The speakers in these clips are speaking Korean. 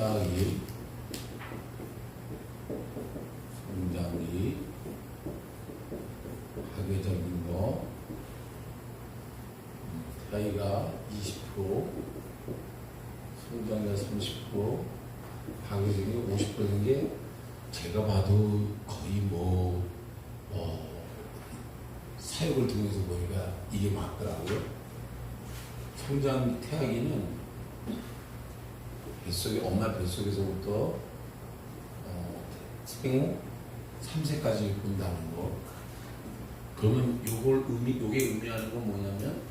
태아기, 성장기, 학예적인 거, 태아기가 20%, 성장기가 30%, 학예적인 게 50%인 게 제가 봐도 거의 사육을 통해서 보니까 이게 맞더라고요. 성장 태아기는 뱃속에, 엄마 뱃속에서부터 생후 3세까지 본다는 거. 그러면 요게 의미하는 건 뭐냐면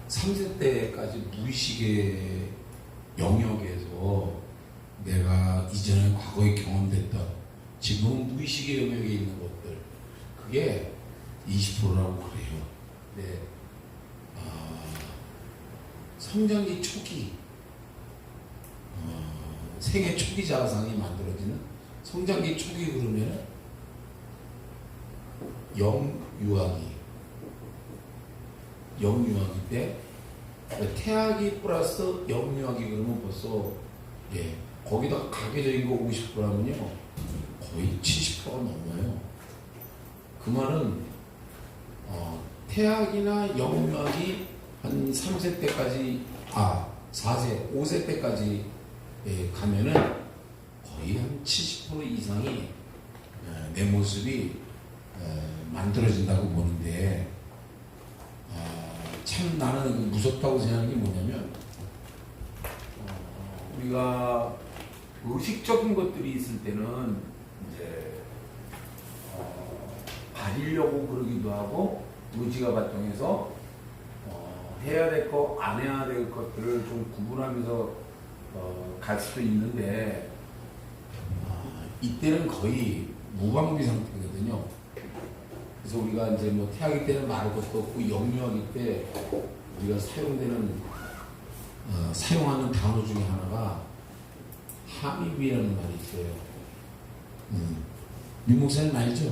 3세 때까지 무의식의 영역에서 내가 이전에 과거에 경험됐던 지금은 무의식의 영역에 있는 것들, 그게 20%라고 그래요. 네. 성장기 초기, 생애 초기 자상이 만들어지는 성장기 초기. 그러면 영유아기 때 태아기 플러스 영유아기 그러면 벌써 거기다가 가계적인 거 50%라면요 거의 70%가 넘어요. 그 말은 태아기나 영유아기 한 3세 때까지 4세 5세 때까지 가면은 거의 한 70% 이상이 내 모습이 만들어진다고 보는데, 참 나는 무섭다고 생각하는 게 뭐냐면 우리가 의식적인 것들이 있을 때는 이제 가리려고 그러기도 하고 의지가 발동해서 해야 될 거, 안 해야 될 것들을 좀 구분하면서 갈 수도 있는데, 이때는 거의 무방비 상태거든요. 그래서 우리가 이제 태아기 때는 말할 것도 없고 영유아기 때 우리가 사용하는 단어 중에 하나가 함입이라는 말이 있어요. 민 목사님 알죠?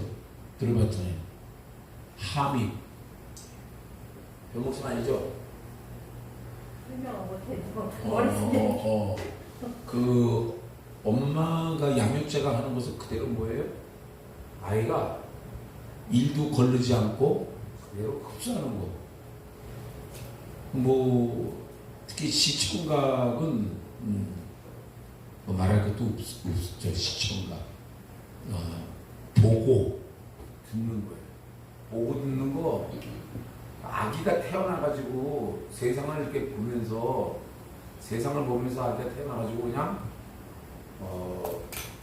들어봤잖아요. 함입. 변 목사님 알죠? 설명을 못해도 그 엄마가 양육자가 하는 것은 그대로 뭐예요? 아이가 일도 거르지 않고 그대로 흡수하는 거. 특히 시청각은 말할 것도 없죠. 시청각. 보고 듣는 거예요. 보고 듣는 거. 아기가 태어나가지고 세상을 이렇게 보면서 아기가 태어나가지고 그냥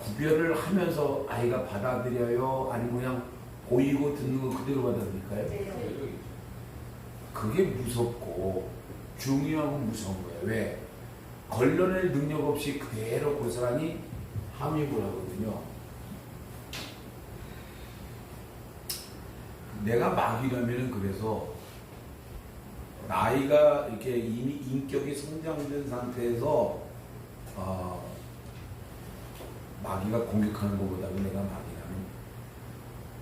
구별을 하면서 아이가 받아들여요? 아니면 그냥 보이고 듣는 거 그대로 받아들일까요? 네. 그게 무섭고 중요하고 무서운 거예요. 왜? 걸러낼 능력 없이 그대로 고스란히 함입을 하거든요. 내가 마귀라면은 그래서 나이가 이렇게 이미 인격이 성장된 상태에서 마귀가 공격하는 것보다는 내가 마귀라면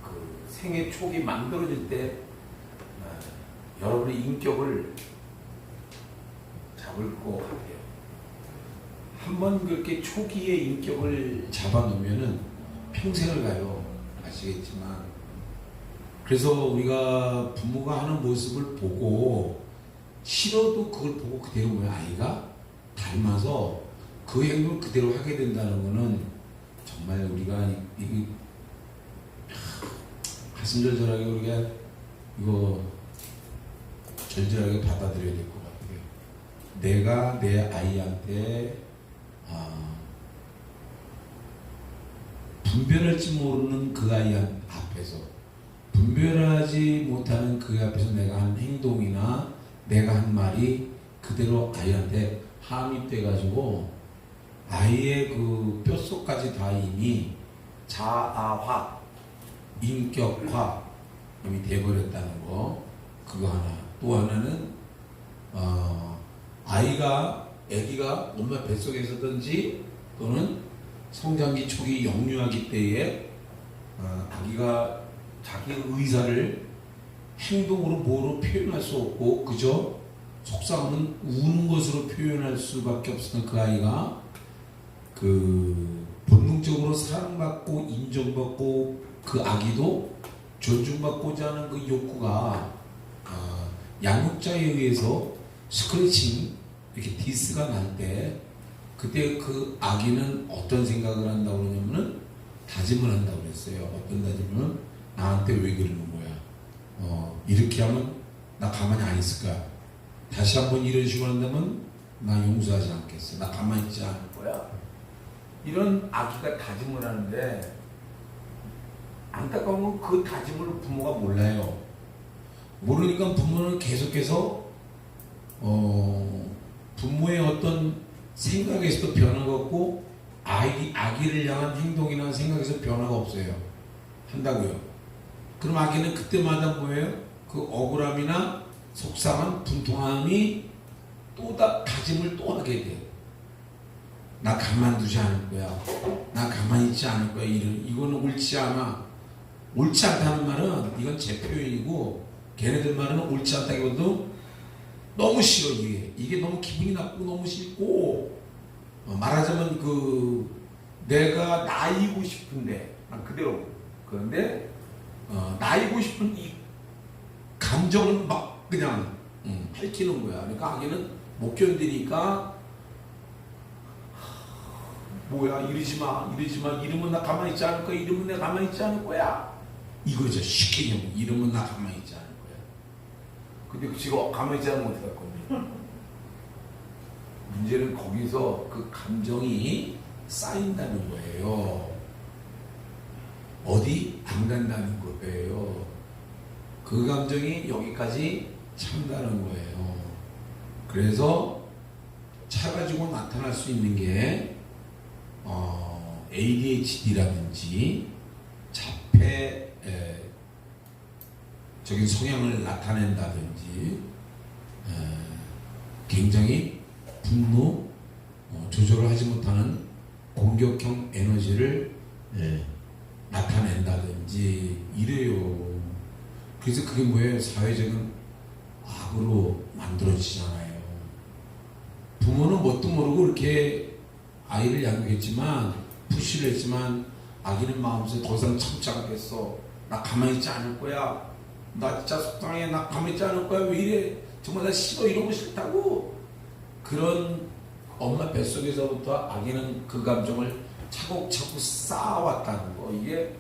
그 생애 초기 만들어질 때 여러분의 인격을 잡을 것 같아요. 한번 그렇게 초기에 인격을 잡아놓으면은 평생을 가요. 아시겠지만. 그래서 우리가 부모가 하는 모습을 보고 싫어도 그걸 보고 그대로 아이가 닮아서 그 행동을 그대로 하게 된다는 거는 정말 우리가 가슴절절하게 우리가 이거 절절하게 받아들여야 될 것 같아요. 내가 내 아이한테 분별할 줄 모르는 그 아이 앞에서, 분별하지 못하는 그 앞에서 내가 한 행동이나 내가 한 말이 그대로 아이한테 함입돼가지고 아이의 그 뼛속까지 다 이미 자아화, 인격화 이미 돼버렸다는 거. 그거 하나. 또 하나는 아기가 엄마 뱃속에서든지 또는 성장기 초기 영유아기 때에 아기가 자기 의사를 행동으로 뭐로 표현할 수 없고 그저 속상은 우는 것으로 표현할 수밖에 없었던 그 아이가 그 본능적으로 사랑받고 인정받고 그 아기도 존중받고자 하는 그 욕구가 양육자에 의해서 스크래칭 이렇게 디스가 날 때 그때 그 아기는 어떤 생각을 한다고 그러냐면은 다짐을 한다고 그랬어요. 어떤 다짐은 나한테 왜 그러는 거야? 이렇게 하면 나 가만히 안 있을 거야. 다시 한번 이런 식으로 한다면 나 용서하지 않겠어. 나 가만히 있지 않을 거야. 이런 아기가 다짐을 하는데 안타까운 건 그 다짐을 부모가 몰라요. 모르니까 부모는 계속해서 부모의 어떤 생각에서도 변화가 없고 아기를 향한 행동이나 생각에서 변화가 없어요. 한다고요. 그럼 아기는 그때마다 뭐예요? 그 억울함이나 속상한 분통함이 또 다짐을 또 하게 돼요. 나 가만두지 않을 거야. 나 가만히 있지 않을 거야. 이거는 옳지 않아. 옳지 않다는 말은 이건 제 표현이고 걔네들 말은 옳지 않다기보다도 너무 싫어. 이게 너무 기분이 나쁘고 너무 싫고 말하자면 내가 나이고 싶은데 그대로 그런데 나이고 싶은 이 감정은 막 그냥 핥히는 거야. 그러니까 아기는 못 견디니까 뭐야 이러지 마 이러면 나 가만히 있지 않을 거야. 이러면 내가 가만히 있지 않을 거야. 이거죠. 쉽게 얘기하면 이러면 나 가만히 있지 않을 거야. 근데 지금 가만히 있지 않으면 어떡할 겁니까? 문제는 거기서 그 감정이 쌓인다는 거예요. 어디 안 간다는 거예요. 그 감정이 여기까지 찬다는 거예요. 그래서 차가지고 나타날 수 있는 게 ADHD라든지 자폐적인 성향을 나타낸다든지 굉장히 분노 조절을 하지 못하는 공격형 에너지를 나타낸다든지 이래요. 그래서 그게 뭐예요? 사회적인 악으로 만들어지잖아요. 부모는 뭣도 모르고 이렇게 아이를 양육했지만 푸시를 했지만 아기는 마음속에 더 이상 참지 않겠어. 나 가만히 있지 않을 거야. 나 진짜 속상해. 나 가만히 있지 않을 거야. 왜 이래? 정말 나 싫어. 이러고 싫다고. 그런 엄마 뱃속에서부터 아기는 그 감정을 차곡차곡 쌓아왔다는 거. 이게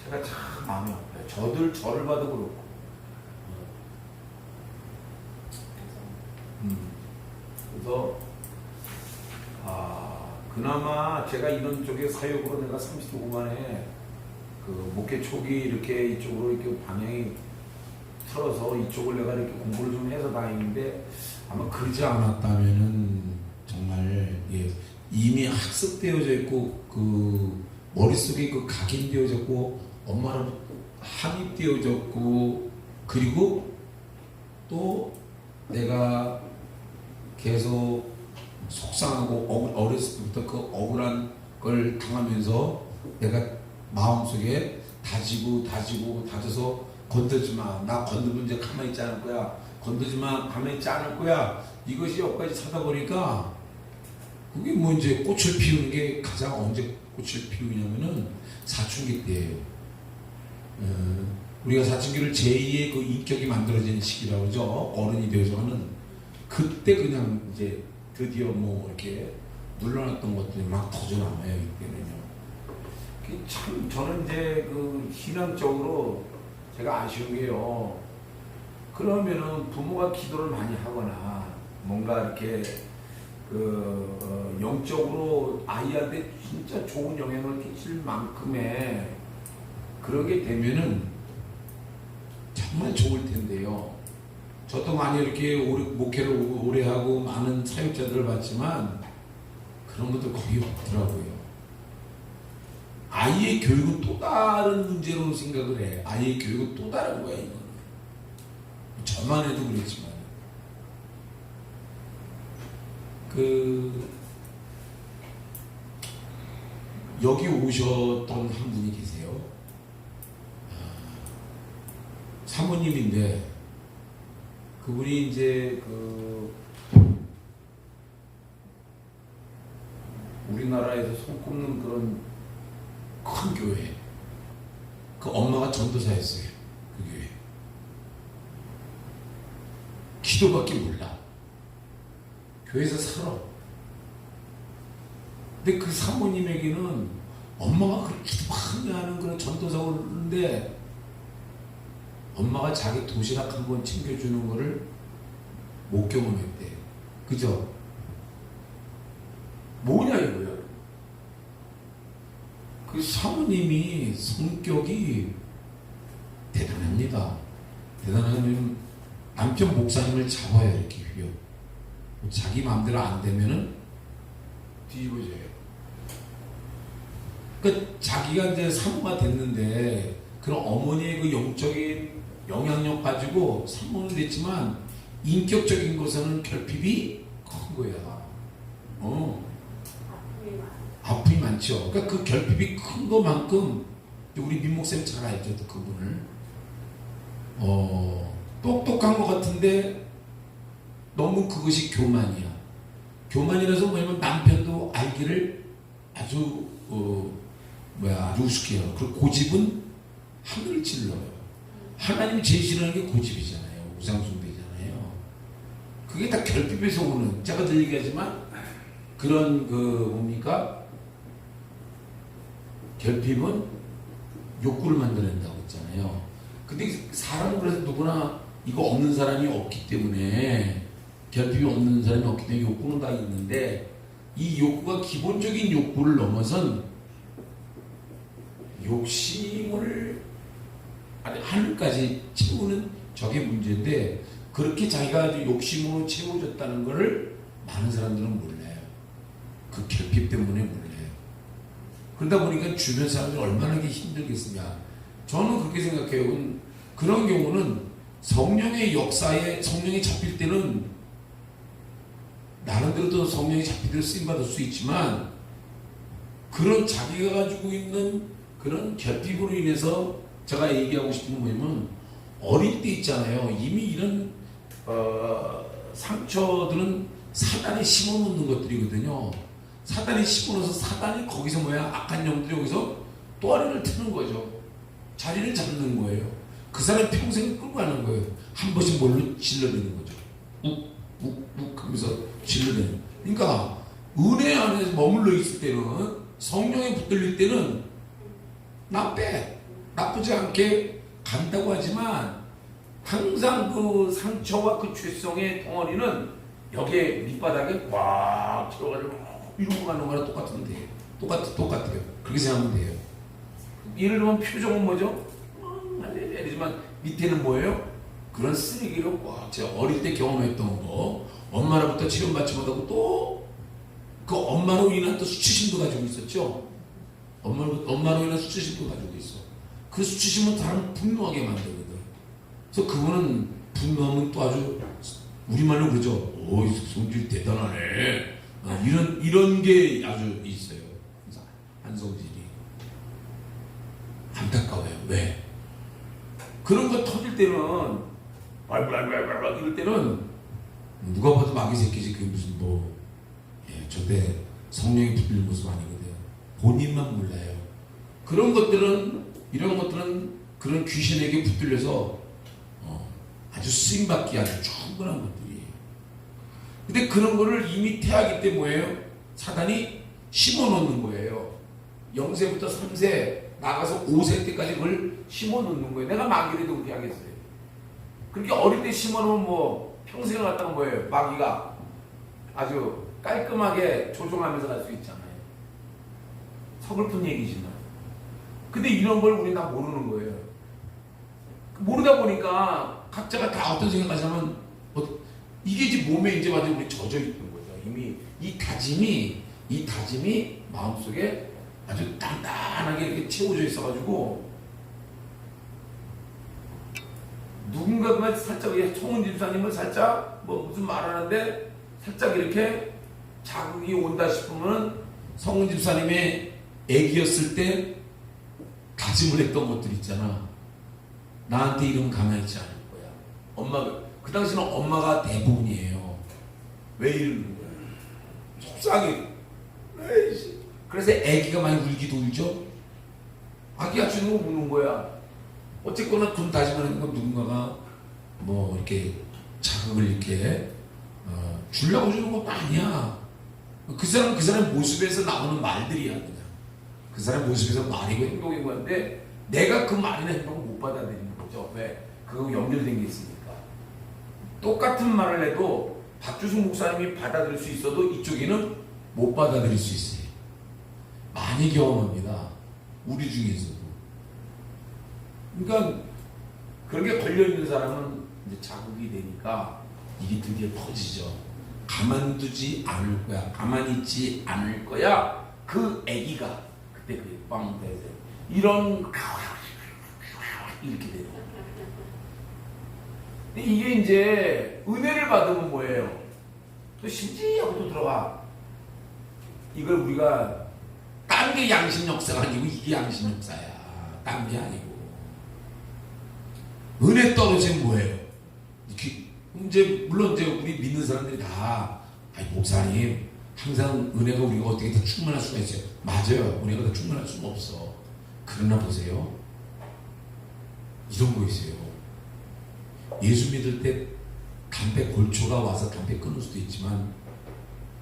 제가 참 마음이 아파요. 저를 봐도 그렇고. 그래서 그나마 제가 이런 쪽에 사역으로 내가 30대 후반에 그 목회 초기 이렇게 이쪽으로 이렇게 방향이 틀어서 이쪽을 내가 이렇게 공부를 좀 해서 다니는데 아마 그러지 않았다면은 정말 이미 학습되어져 있고 그 머릿속에 그 각인되어져 있고 엄마로부터 함입되어졌고 그리고 또 내가 계속 속상하고 어렸을 때부터 그 억울한 걸 당하면서 내가 마음속에 다져서 건들지 마. 나 건들면 이제 가만히 있지 않을 거야. 건들지 마. 가만히 있지 않을 거야. 이것이 여기까지 사다 보니까 그게 뭐 이제 꽃을 피우는 게 가장 언제 꽃을 피우냐면은 사춘기 때예요. 우리가 사춘기를 제2의 그 인격이 만들어지는 시기라고 그러죠. 어른이 되어서는 그때 그냥 이제 드디어 뭐 이렇게 눌러놨던 것들이 막 터져나와요. 이때는요. 참 저는 이제 그 신앙적으로 제가 아쉬운 게요. 그러면은 부모가 기도를 많이 하거나 뭔가 이렇게 그 영적으로 아이한테 진짜 좋은 영향을 끼칠 만큼의 그러게 되면은 정말 좋을 텐데요. 저도 많이 이렇게 목회를 오래 하고 많은 사역자들을 봤지만 그런 것도 거의 없더라고요. 아이의 교육은 또 다른 문제로 생각을 해. 아이의 교육은 또 다른 거야, 이거는. 저만 해도 그렇지만. 여기 오셨던 한 분이 계세요. 사모님인데 그분이 이제 우리나라에서 손꼽는 그런 큰 교회, 그 엄마가 전도사였어요. 그 교회. 기도밖에 몰라. 교회에서 살아. 근데 그 사모님에게는 엄마가 그렇게 기도 많이 하는 그런 전도사가 오는데 엄마가 자기 도시락 한 번 챙겨주는 거를 못 경험했대. 그죠? 뭐냐 이거야. 그 사모님이 성격이 대단합니다. 대단하면 남편 목사님을 잡아요. 이렇게 휘어. 자기 마음대로 안 되면은 뒤집어져요. 그러니까 자기가 이제 사모가 됐는데 그런 어머니의 그 영적인 영향력 가지고 사모는 됐지만 인격적인 것에는 결핍이 큰 거야. 아픔이 많죠. 그러니까 그 결핍이 큰 것만큼 우리 민 목사님 잘 알죠, 또 그분을. 똑똑한 것 같은데 너무 그것이 교만이야. 교만이라서 뭐냐면 남편도 알기를 아주 아주 우습게 해요. 그 고집은 하늘을 찔러요. 하나님이 제일 싫어하는 게 고집이잖아요. 우상숭배잖아요. 그게 다 결핍에서 오는, 제가 늘 얘기하지만 그런 뭡니까? 결핍은 욕구를 만들어낸다고 했잖아요. 근데 사람은 그래서 누구나 이거 없는 사람이 없기 때문에, 결핍이 없는 사람이 없기 때문에 욕구는 다 있는데, 이 욕구가 기본적인 욕구를 넘어선 욕심을 하늘까지 채우는 저게 문제인데, 그렇게 자기가 욕심으로 채워졌다는 것을 많은 사람들은 몰라요. 그 결핍 때문에 몰라요. 그러다 보니까 주변 사람들이 얼마나 힘들겠으냐. 저는 그렇게 생각해요. 그런 경우는 성령의 역사에, 성령이 잡힐 때는 나름대로 또 성령이 잡힐 때 쓰임받을 수 있지만, 그런 자기가 가지고 있는 그런 결핍으로 인해서 제가 얘기하고 싶은 건 뭐냐면, 어릴 때 있잖아요. 이미 이런 상처들은 사단이 심어놓는 것들이거든요. 사단이 심어놓아서 사단이 거기서 악한 영들이 여기서 또아리를 트는 거죠. 자리를 잡는 거예요. 그 사람 평생 끌고 가는 거예요. 한 번씩 뭘로 질러대는 거죠. 욱욱욱 하면서 질러대는. 그러니까 은혜 안에서 머물러 있을 때는, 성령에 붙들릴 때는 나쁘지 않게 간다고 하지만, 항상 그 상처와 그 죄성의 덩어리는 여기에 밑바닥에 꽉 들어가지고 이러고 가는 거랑 똑같은데, 똑같아요. 그렇게 생각하면 돼요. 예를 들면 표정은 뭐죠? 이러지만 밑에는 뭐예요? 그런 쓰레기로 꽉, 제가 어릴 때 경험했던 거, 엄마로부터 치료받지 못하고 또 그 엄마로 인한 또 수치심도 가지고 있었죠. 엄마로 인한 수치심도 가지고 있어. 그 수치심은 사람을 분노하게 만들거든. 그래서 그분은 분노하면 또 아주, 우리말로 그러죠. 오, 성질 대단하네. 이런 게 아주 있어요. 한성질이. 안타까워요. 왜? 그런 거 터질 때는, 이럴 때는, 누가 봐도 마귀 새끼지. 그게 무슨 절대 성령이 붙들린 모습 아니거든요. 본인만 몰라요. 그런 것들은, 이런 것들은 그런 귀신에게 붙들려서 아주 쓰임받기 아주 충분한 것들이에요. 근데 그런 거를 이미 태하기 때 뭐예요? 사단이 심어놓는 거예요. 0세부터 3세 나가서 5세 때까지 그걸 심어놓는 거예요. 내가 마귀라도 그렇게 하겠어요. 그렇게 어릴 때 심어놓으면 평생을 갖다가 뭐예요? 마귀가 아주 깔끔하게 조종하면서 갈 수 있잖아요. 서글픈 얘기지만. 근데 이런 걸 우리 다 모르는 거예요. 모르다 보니까 각자가 다 어떤 생각하자면, 이게 이제 몸에 이제 완전 우리 젖어 있는 거죠. 이미 이 다짐이 마음속에 아주 단단하게 이렇게 채워져 있어가지고, 누군가가 살짝, 총은 집사님은 살짝 무슨 말하는데 살짝 이렇게 자극이 온다 싶으면, 성은 집사님의 애기였을 때 다짐을 했던 것들 있잖아. 나한테 이러면 가만히 있지 않을 거야. 그 당시는 엄마가 대부분이에요. 왜 이러는 거야? 속상해. 에이씨. 그래서 애기가 많이 울기도 울죠. 아기가 주는 거 우는 거야. 어쨌거나 돈 다짐하는 건 누군가가 뭐 이렇게 자극을 이렇게 주려고 주는 것도 아니야. 그 사람 모습에서 나오는 말들이야. 그냥 그 사람 모습에서 말이고 행동인 건데 내가 그 말이나 행동을 못 받아들이는 거죠. 왜? 그거 연결된 게 있으니까. 똑같은 말을 해도 박주승 목사님이 받아들일 수 있어도 이쪽에는 못 받아들일 수 있어요. 많이 경험합니다. 우리 중에서도. 그러니까 그런 게 걸려있는 사람은 이제 자극이 되니까 이게 드디어 터지죠. 가만두지 않을 거야. 가만히 있지 않을 거야. 그 애기가 그때 그게 빵 돼서 이런 이렇게 돼요. 근데 이게 이제 은혜를 받으면 뭐예요? 또 심지하고 또 들어가. 이걸 우리가 딴 게 양심 역사가 아니고 이게 양심 역사야. 딴 게 아니고. 은혜 떨어지면 뭐예요? 이제 물론 이제 우리 믿는 사람들이 다 목사님 항상 은혜가 우리가 어떻게 다 충만할 수가 있어요. 맞아요. 은혜가 다 충만할 수는 없어. 그러나 보세요. 이런 거 있어요. 예수 믿을 때 담배 골초가 와서 담배 끊을 수도 있지만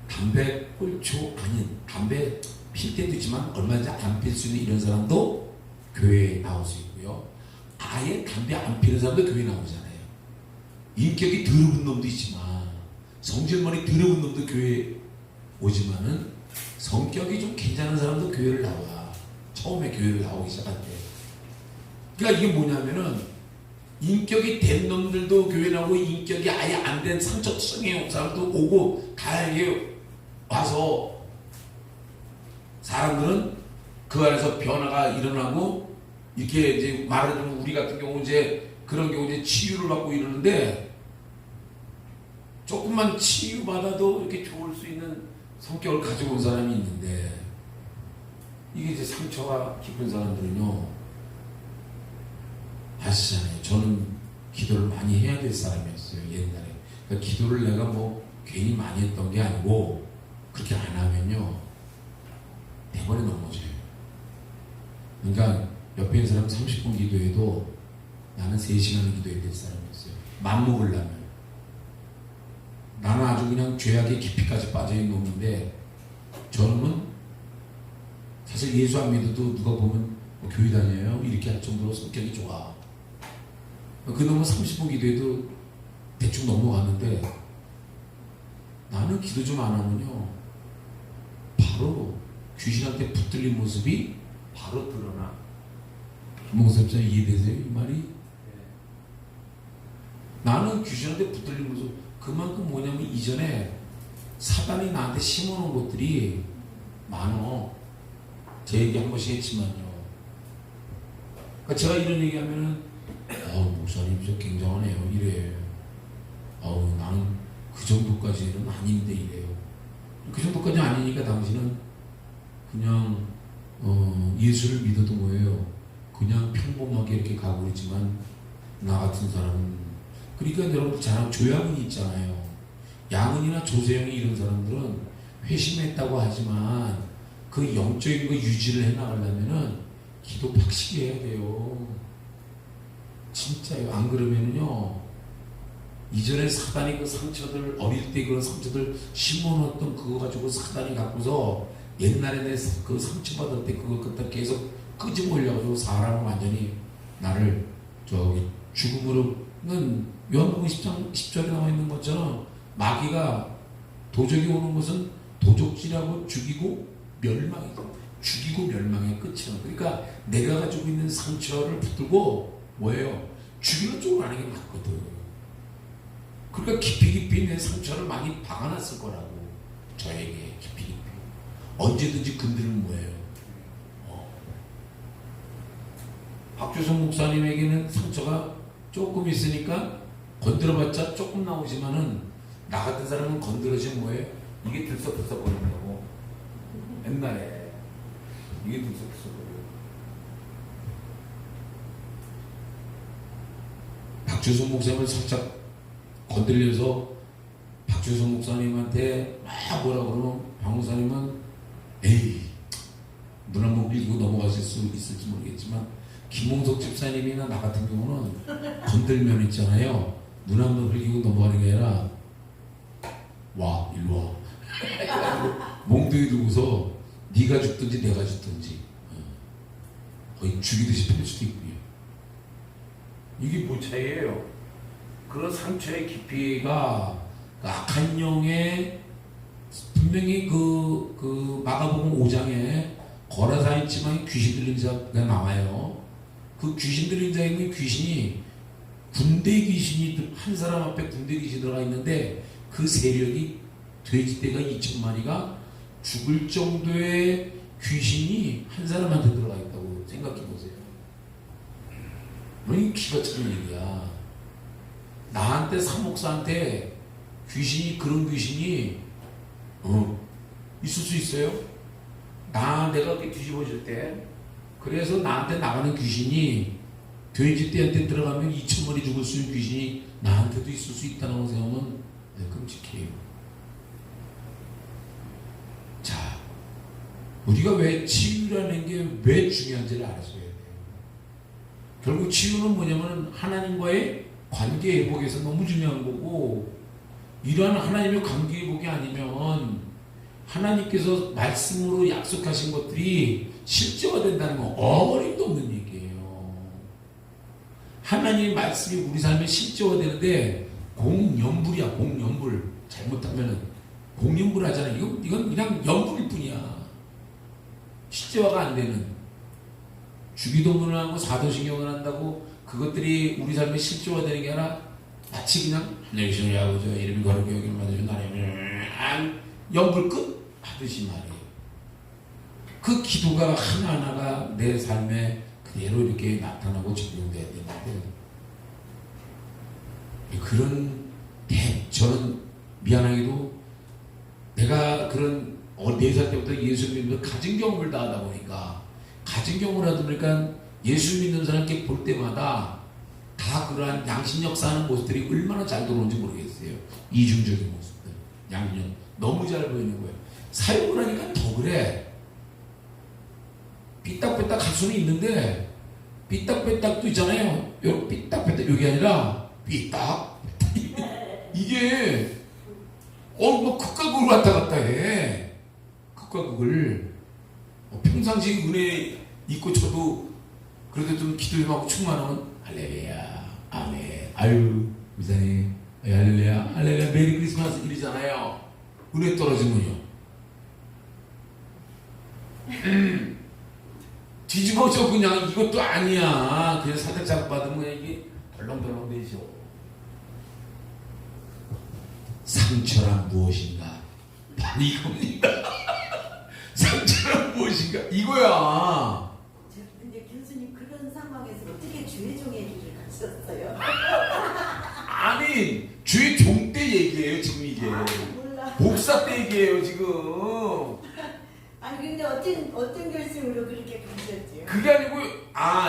담배 골초 아닌 담배 필 때도 있지만 얼마든지 안 필 수 있는 이런 사람도 교회에 나올 수 있고요. 아예 담배 안 피는 사람도 교회에 나오잖아요. 인격이 더러운 놈도 있지만 성질머리 더러운 놈도 교회에 오지만은 성격이 좀 괜찮은 사람도 교회를 나와. 처음에 교회를 나오기 시작할 때. 그러니까 이게 뭐냐면은 인격이 된 놈들도 교회 나오고 인격이 아예 안 된 상처성의 사람도 오고 다행히 와서 사람들은 그 안에서 변화가 일어나고 이렇게 이제 말하자면 우리 같은 경우 이제 그런 경우 이제 치유를 받고 이러는데 조금만 치유받아도 이렇게 좋을 수 있는 성격을 가지고 온 사람이 있는데 이게 이제 상처가 깊은 사람들은요 아시잖아요. 저는 기도를 많이 해야 될 사람이었어요. 옛날에. 그러니까 기도를 내가 뭐 괜히 많이 했던 게 아니고 그렇게 안 하면요 대번에 넘어져요. 그러니까 옆에 있는 사람 30분 기도해도 나는 3시간을 기도해야 될 사람이었어요. 맘먹으려면. 나는 아주 그냥 죄악의 깊이까지 빠져있는 놈인데 저는 사실 예수 안 믿어도 누가 보면 뭐 교회 다녀요? 이렇게 할 정도로 성격이 좋아. 그 놈은 30분 기도해도 대충 넘어가는데 나는 기도 좀 안 하면요 바로 귀신한테 붙들린 모습이 바로 드러나. 김홍섭자 이해되세요? 이 말이? 나는 귀신한테 붙들린 모습 그만큼 뭐냐면 이전에 사단이 나한테 심어놓은 것들이 많어. 제 얘기 한 번씩 했지만요. 그러니까 제가 이런 얘기하면은 목사님 진짜 굉장하네요 이래. 나는 그 정도까지는 아닌데 이래요. 그 정도까지 아니니까 당신은 그냥 예수를 믿어도 뭐예요. 그냥 평범하게 이렇게 가고 있지만 나 같은 사람은 그러니까 여러분 잘 아는 조양은이 있잖아요. 양은이나 조세영이 이런 사람들은 회심했다고 하지만 그 영적인 거 유지를 해나가려면은 기도 팍시게 해야 돼요. 진짜요. 안 그러면은요 이전에 사단이 그 상처들 어릴 때 그런 상처들 심어놓았던 그거 가지고 사단이 갖고서 옛날에 내 그 상처받을 때 그거 갖다 계속 끄집어올려가지고 사람을 완전히 나를 저기 죽음으로는 요한복음 10장 10절에 나와 있는 것처럼 마귀가 도적이 오는 것은 도적질하고 죽이고 멸망이죠. 죽이고 멸망의 끝이에요. 그러니까 내가 가지고 있는 상처를 붙들고 뭐예요? 죽이는 쪽으로 하는 게 맞거든. 그러니까 깊이 내 상처를 많이 박아놨을 거라고. 저에게 깊이 언제든지 건드리는 뭐예요? 박주성 목사님에게는 상처가 조금 있으니까 건드려봤자 조금 나오지만은 나 같은 사람은 건드려지면 뭐예요? 이게 들썩들썩 거린다고. 옛날에 이게 들썩들썩 거려요. 박주성 목사님을 살짝 건들려서 박주성 목사님한테 막 뭐라 그러면 박 목사님은 에이 눈 한번 밀고 넘어가실 수 있을지 모르겠지만 김홍석 집사님이나 나 같은 경우는 건들면 있잖아요. 눈 한번 흘리고 넘어가는 게 아니라 와 일로 와 몽둥이 들고서 네가 죽든지 내가 죽든지 거의 죽이듯이 패릴 수도 있고요. 이게 뭐 차이예요? 그런 상처의 깊이가 악한 영의 분명히 그 마가복음 5장에 거라사 있지만 귀신 들린 자가 나와요. 그 귀신 들린 자에 있는 귀신이 군대 귀신이 한 사람 앞에 군대 귀신이 들어가 있는데 그 세력이 돼지떼가 2,000마리가 죽을 정도의 귀신이 한 사람한테 들어가 있다고 생각해 보세요. 이 기가 차는 얘기야. 나한테 사목사한테 귀신이 그런 귀신이 있을 수 있어요? 내가 이렇게 뒤집어질 때 그래서 나한테 나가는 귀신이 돼지떼한테 들어가면 2,000마리 죽을 수 있는 귀신이 나한테도 있을 수 있다는 거 생각하면 끔찍해요. 자, 우리가 왜 치유라는 게 왜 중요한지를 알아줘야 돼요. 결국 치유는 뭐냐면 하나님과의 관계 회복에서 너무 중요한 거고, 이러한 하나님의 관계 회복이 아니면 하나님께서 말씀으로 약속하신 것들이 실제화된다는 건 어림도 없는 얘기예요. 하나님의 말씀이 우리 삶에 실제화되는데 공연불이야. 공연불. 잘못하면 공연불 하잖아요. 이건 그냥 연불일 뿐이야. 실제화가 안 되는. 주기도문을 하고 사도신경을 한다고 그것들이 우리 삶에 실제화되는 게 아니라 마치 그냥 안녕히 계세요 아버지 이름이 거룩히 여기를 만드신 하나님 연불 끝 하듯이 말이에요. 그 기도가 하나하나가 내 삶에 그대로 이렇게 나타나고 적용돼야 되는데 그런 저는 미안하게도 내가 그런 4살 때부터 예수 믿으면서 가진 경험을 다 하다 보니까 가진 경험을 하다 보니까 예수 믿는 사람께 볼 때마다 다 그러한 양심 역사하는 모습들이 얼마나 잘 들어오는지 모르겠어요. 이중적인 모습들. 양심 너무 잘 보이는 거예요. 사역을 하니까 더 그래. 삐딱빼딱 할 수는 있는데 삐딱빼딱도 있잖아요. 요 삐딱빼딱 여기 아니라 삐딱 이게 뭐 극과 극을 왔다 갔다 해. 극과 극을 평상시 은혜 있고 저도 그래도 좀 기도 좀 하고 충만하면 할렐루야 아멘 아유 미사님 할렐루야 할렐루야 메리 크리스마스 이러잖아요. 은혜 떨어지면요 뒤집어져. 그냥 이것도 아니야. 그냥 살짝 자극받으면 그냥 이게 덜렁덜렁 되죠. 상처란 무엇인가? 바로 이겁니다. 상처란 무엇인가? 이거야. 근데 교수님 그런 상황에서 어떻게 주의 종의 길을 가셨어요? 아니 주의 종 때 얘기예요 지금 이게. 몰라. 목사 때 얘기예요 지금. 아니 근데 어떤 결심으로 그렇게 가셨지요? 그게 아니고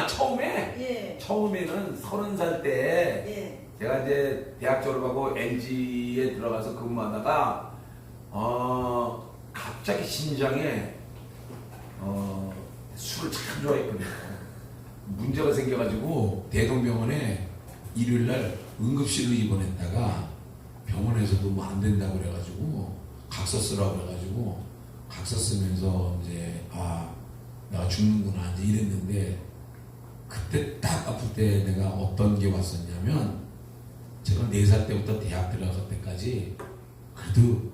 처음에 예. 처음에는 30살 때 예. 제가 이제 대학 졸업하고 LG에 들어가서 근무하다가 갑자기 심장에 술을 참 좋아했거든요. 문제가 생겨가지고 대동병원에 일요일날 응급실로 입원했다가 병원에서도 뭐 안 된다고 그래가지고 각서 쓰라고 그래가지고 각서 쓰면서 이제 내가 죽는구나 이제 이랬는데 그때 딱 아플 때 내가 어떤 게 왔었냐면 제가 4살 때부터 대학 들어갈 때까지 그래도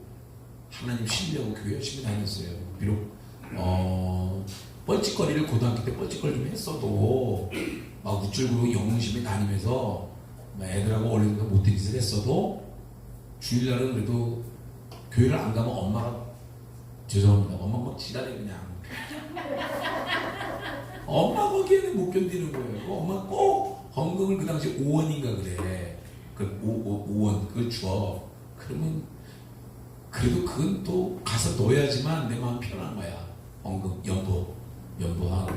하나님 신뢰하고 교회 열심히 다녔어요. 비록 뻘짓거리를 고등학교 때 뻘짓거리 좀 했어도 막 우쭐그러고 영웅심에 다니면서 애들하고 어린이가 못된 짓을 했어도 주일날은 그래도 교회를 안 가면 엄마가 죄송합니다. 엄마 막 지랄해 그냥. 엄마 거기에는 못 견디는 거예요. 엄마 꼭 헌금을 그 당시 5원인가 그래. 그 5원 그걸 줘. 그러면 그래도 그건 또 가서 넣어야지만 내 마음 편한 거야. 헌금 연보하고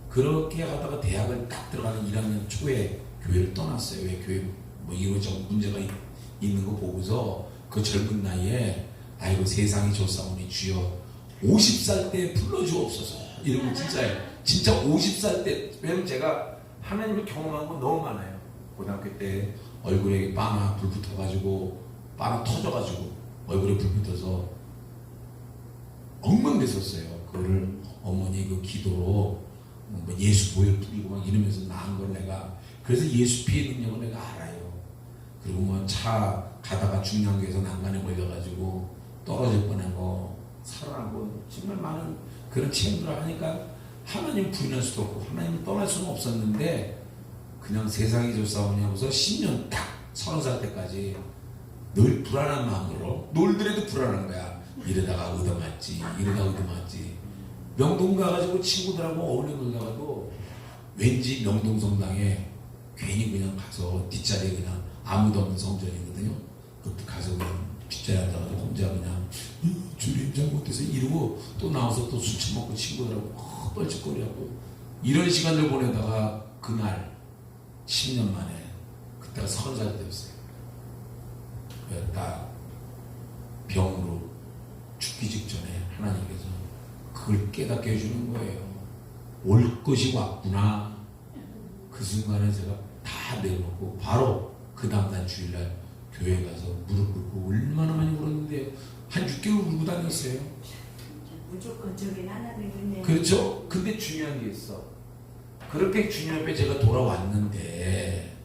그렇게 하다가 대학을 딱 들어가는 1학년 초에 교회를 떠났어요. 왜 교회 뭐 이러저러 문제가 있는 거 보고서 그 젊은 나이에 아이고 세상이 좋사오니 주여 50살 때 불러주옵소서 이런 거 진짜 50살 때. 왜냐면 제가 하나님을 경험한 건 너무 많아요. 고등학교 때 얼굴에 빵아 불 붙어가지고 빵아 터져가지고 얼굴에 불 붙어서 엉망됐었어요. 그거를 어머니 그 기도로 뭐 예수 보혈 뿌리고 막 이러면서 나은 걸 내가, 그래서 예수 피의 능력을 내가 알아요. 그리고 뭐 차 가다가 중량교에서 난간에 걸려가지고 떨어질 뻔한 거 살아나고 정말 많은 그런 체험들을 하니까 하나님 부인할 수도 없고 하나님을 떠날 수는 없었는데 그냥 세상이 좋사오니 하고서 10년 딱 30살 때까지 늘 불안한 마음으로 놀더라도 불안한 거야. 이러다가 얻어맞지 이러다가 얻어맞지. 명동 가가지고 친구들하고 어울려 놀다가도 왠지 명동 성당에 괜히 그냥 가서 뒷자리에 그냥 아무도 없는 성전이거든요. 그때 가서 그냥 뒷자리에 앉아가지고 혼자 그냥 주님 잘못해서 이러고 또 나와서 또 술 처먹고 친구들하고 뻘짓거리하고 이런 시간을 보내다가 그날 10년 만에 그때가 30살 때였어요. 딱 병으로 죽기 직전에 하나님께서 그걸 깨닫게 해주는 거예요. 올 것이 왔구나. 그 순간에 제가 다 내려놓고 바로 그 다음날 주일날 교회 가서 무릎 꿇고 얼마나 많이 울었는데 한 6개월 울고 다녔어요. 무조건 저긴 하나님이네. 그렇죠? 근데 중요한 게 있어. 그렇게 주님 앞에 제가 돌아왔는데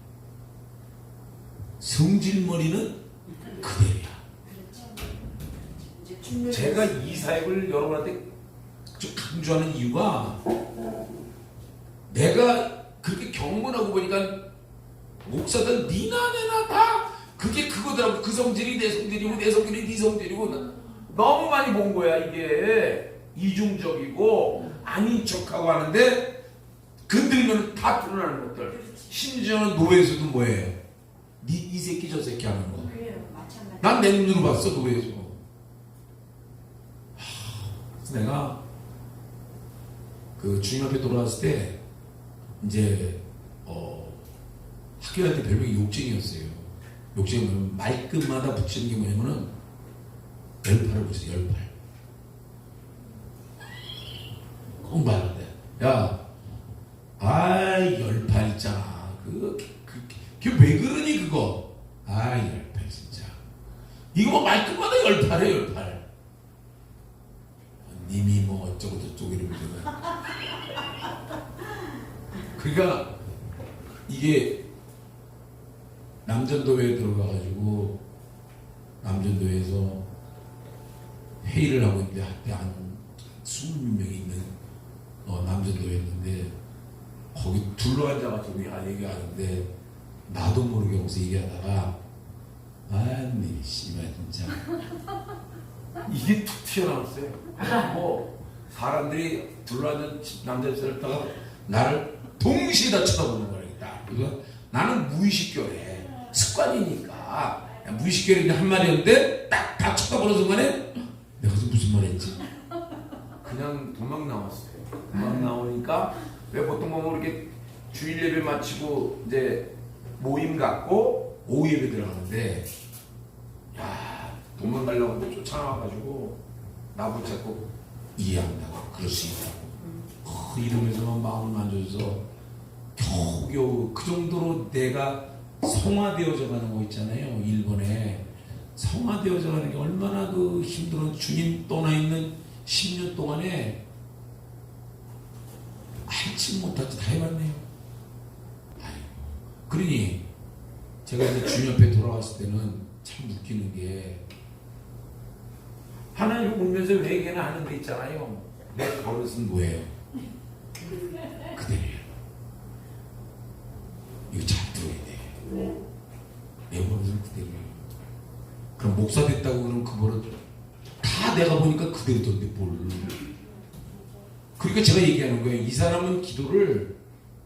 성질머리는 그대로야. 그렇죠. 제가 이 사역을 여러분한테 좀 강조하는 이유가 내가 그렇게 경건하고 보니까 목사들 니나 내나 다 그게 그거더라고. 그 성질이 내 성질이고 내 성질이 네 성질이고 너무 많이 본 거야. 이게 이중적이고 아닌 척하고 하는데 건들면 다 드러나는 것들. 심지어는 노예에서도 뭐예요? 이 새끼 저 새끼 하는 거. 그래요. 마찬가지. 난 내 눈으로 봤어. 노예에서. 그래서 내가 그 주님 앞에 돌아왔을 때 이제 학교 다닐 때 별명이 욕쟁이였어요. 욕쟁이 뭐냐면 말끝마다 붙이는 게 뭐냐면은 18을 붙여. 18 공부하는데 야 아이 18 있잖아. 그게 왜 그러니 그거. 아이 18 진짜 이거 뭐 말끝마다 18에 18 님이 뭐 어쩌고 저쩌고 이러면서 그러니까 이게 남전도회에 들어가가지고 남전도회에서 회의를 하고 있는데 한때 한 20명이 있는 남전도회였는데 거기 둘러앉아가지고 얘기하는데 나도 모르게 거기서 얘기하다가 아니 씨발 진짜 이게 툭 튀어나왔어요. 뭐 사람들이 둘러앉은 남자들을 다가 나를 동시에 다 쳐다보는 거니까. 그래서 나는 무의식결에 습관이니까 무의식결에 한 말이었는데 딱 다 쳐다보는 순간에 내가 지금 무슨 말 했지? 그냥 도망 나왔어요. 도망 나오니까 왜 보통 보면 이렇게 주일 예배 마치고 이제 모임 갖고 오후 예배 들어가는데 야 도망가려고 하는데 쫓아와가지고 나 붙잡고 이해한다고 그럴 수 있다고 이러면서만 마음을 만져줘서 겨우겨우 그 정도로 내가 성화되어져 가는 거 있잖아요. 일본에 성화되어져 가는 게 얼마나 그 힘들어. 주님 떠나 있는 10년 동안에 알지 못할 짓 다 해봤네요. 아이고. 그러니 제가 이제 주님 옆에 돌아왔을 때는 참 웃기는 게 하나님 울면서 회개나 하는 데 있잖아요. 내 버릇은 뭐예요? 그대로예요. 이거 잘 들어야 돼. 내 버릇은 그대로예요. 그럼 목사 됐다고 그러면 그 버릇 다 내가 보니까 그대로던데 뭘. 그러니까 제가 얘기하는 거예요. 이 사람은 기도를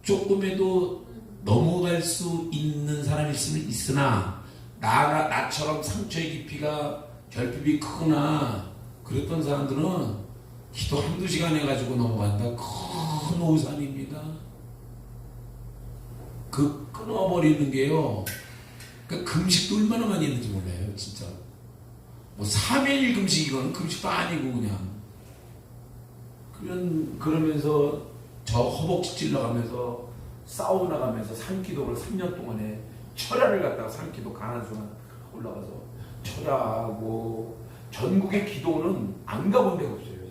조금에도 넘어갈 수 있는 사람이 있으나 나처럼 상처의 깊이가 결핍이 크거나 그랬던 사람들은 기도 한두 시간 해가지고 넘어간다. 큰 오산입니다. 그 끊어버리는 게요. 그러니까 금식도 얼마나 많이 했는지 몰라요, 진짜. 뭐 3일 금식 이거는 금식도 아니고 그냥 그러면서 저 허벅지 찔러가면서 사우나 가면서 산기도를 3년 동안에 철야를 갖다가 산기도 가난수만 올라가서 철야하고 전국의 기도는 안 가본 데가 없어요. 제가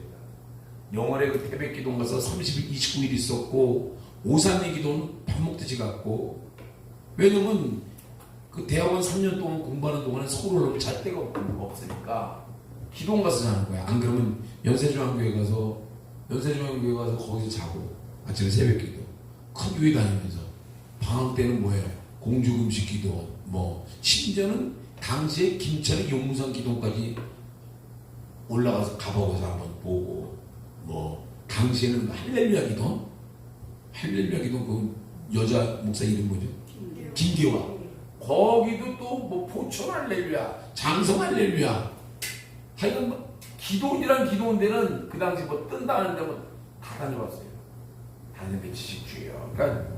영월에 그 태백 기도 가서 30일 29일 있었고 오산의 기도는 밥 먹듯이 갔고 왜냐면 그 대학원 3년 동안 공부하는 동안에 서울 올라오면 잘 데가 없으니까 기도원 가서 자는 거야. 안 그러면 연세중앙교회 가서 거기서 자고 아침에 새벽기도 큰 교회 다니면서 방학 때는 뭐예요? 공주금식 기도 뭐 심지어는 당시에 김천의 용무산 기도까지 올라가서 가보고서 한번 보고 뭐 당시에는 할렐루야 기도 그 여자 목사 이름 뭐죠? 김기화. 거기도 또 뭐 포천 할렐루야, 장성 할렐루야. 하여간 뭐 기도원이란 기도원데는 그 당시 뭐 뜬다는 데는 다 다녀봤어요. 다녔는데 지식주의요. 그러니까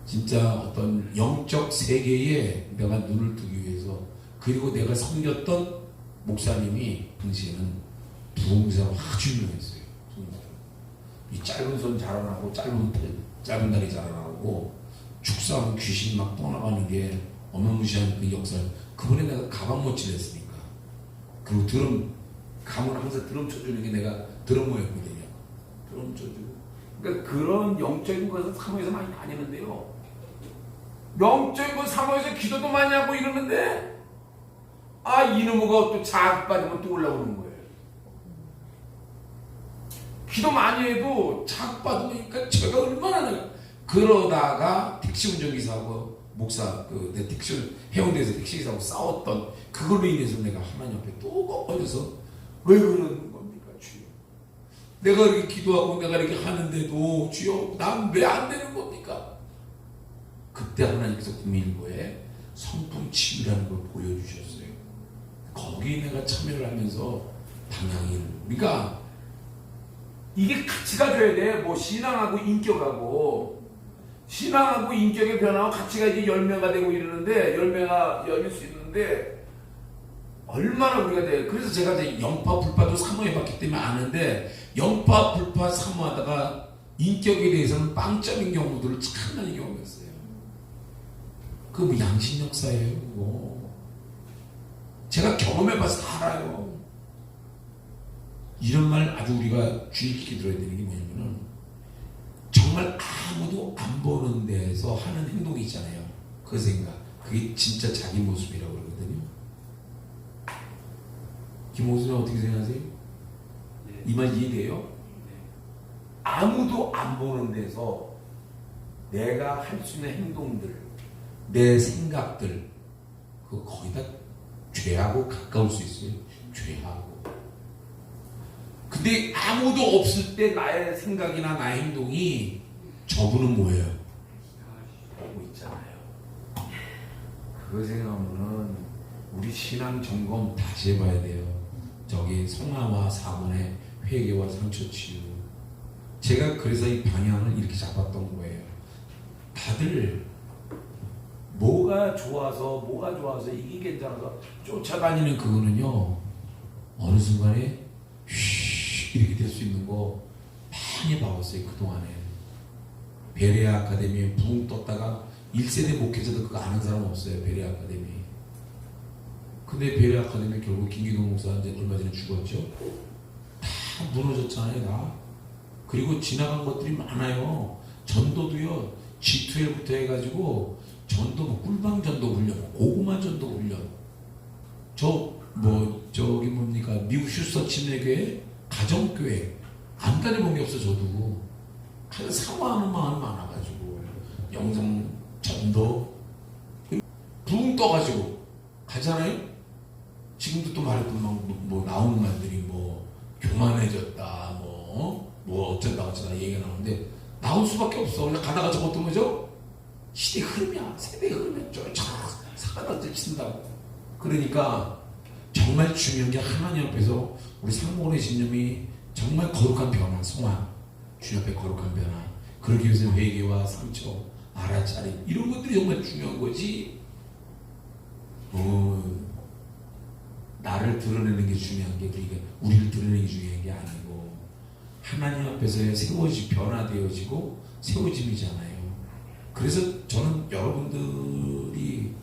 진짜 어떤 영적 세계에 내가 눈을 뜨기 위해서 그리고 내가 섬겼던 목사님이 당시에는 부흥사로 아주 유명했어요. 이 짧은 손 자라나고 짧은 다리 자라나고 축사하면 귀신이 막 떠나가는 게 어마무시한 그 역사. 그번에 내가 가방 못질 했으니까. 그리고 드럼 가면 항상 드럼 쳐주는 게 내가 드러머였거든요. 드럼 쳐주고. 그러니까 그런 영적인 것을 사모해서 많이 다니는데요. 영적인 것 사모해서 기도도 많이 하고 이러는데 이놈의가 또 자극 받으면 또 올라오는 거예요. 기도 많이 해도 자극 받으니까 제가 얼마나 그러다가 택시 운전기사하고 목사 내 택시 해운대에서 택시기사하고 싸웠던 그걸로 인해서 내가 하나님 앞에 또 걸려서 왜 그러는 겁니까 주여? 내가 이렇게 기도하고 내가 이렇게 하는데도 주여 난 왜 안 되는 겁니까? 그때 하나님께서 국민일보에 성품 치유라는 걸 보여주셨어요. 거기에 내가 참여를 하면서 방향을 우리가 이게 같이 가줘야 돼. 뭐 신앙하고 인격하고 신앙하고 인격의 변화와 가치가 이제 열매가 되고 이러는데 열매가 열릴 수 있는데 얼마나 우리가 돼. 그래서 제가 이제 영파 불파도 사모해봤기 때문에 아는데 영파 불파 사모하다가 인격에 대해서는 빵점인 경우들을 참 많이 경험했어요. 그거 뭐 양심 역사예요. 그거 제가 경험해봐서 다 알아요. 이런 말 아주 우리가 주의 깊게 들어야 되는 게 뭐냐면은 정말 아무도 안 보는 데에서 하는 행동이 있잖아요. 그 생각. 그게 진짜 자기 모습이라고 그러거든요. 김호수는 어떻게 생각하세요? 네. 이 말 이해돼요? 네. 아무도 안 보는 데서 내가 할 수 있는 행동들, 내 생각들, 그거 거의 다 죄하고 가까울 수 있어요. 죄하고. 근데 아무도 없을 때 나의 생각이나 나의 행동이 저분은 뭐예요? 하고 있잖아요. 그거 생각하면은 우리 신앙 점검 다시 해봐야 돼요. 저기 성화와 사문의 회개와 상처 치유. 제가 그래서 이 방향을 이렇게 잡았던 거예요. 다들 뭐가 좋아서 이게 괜찮아서 쫓아다니는 그거는요 어느 순간에 이렇게 될 수 있는 거 많이 봐왔어요. 그동안에 베레아 아카데미에 붕 떴다가 1세대 목회자도 그거 아는 사람 없어요. 베레아 아카데미. 근데 베레아 아카데미 결국 김기동 목사 이제 얼마 전에 죽었죠. 다 무너졌잖아요. 다. 그리고 지나간 것들이 많아요. 전도도요 G12부터 해가지고 전도 뭐 꿀방전도 훈련, 고구마 전도 훈련. 저기 뭡니까 미국 휴스턴 침례교회 가정교회 안 다녀본 게 없어. 저도 하여간 사모하는 마음이 많아가지고 영성 전도 붕 떠가지고 가잖아요. 지금도 또 말했던 뭐 나오는 말들이 뭐 교만해졌다 뭐 어쩐다 얘기가 나오는데 나올 수밖에 없어. 원래 가다가 저것도 뭐죠? 시대 흐름이야. 세대 흐름에 쫙 사가다 찔친다고. 그러니까 정말 중요한 게 하나님 앞에서 우리 상목원의 신념이 정말 거룩한 변화, 성화, 주님 앞에 거룩한 변화. 그러기 위해서 회개와 상처, 알아차림 이런 것들이 정말 중요한 거지. 나를 드러내는 게 중요한 게 그러니까 우리를 드러내는 게 중요한 게 아니고 하나님 앞에서 변화되어지고 세워짐이잖아요. 그래서 저는 여러분들이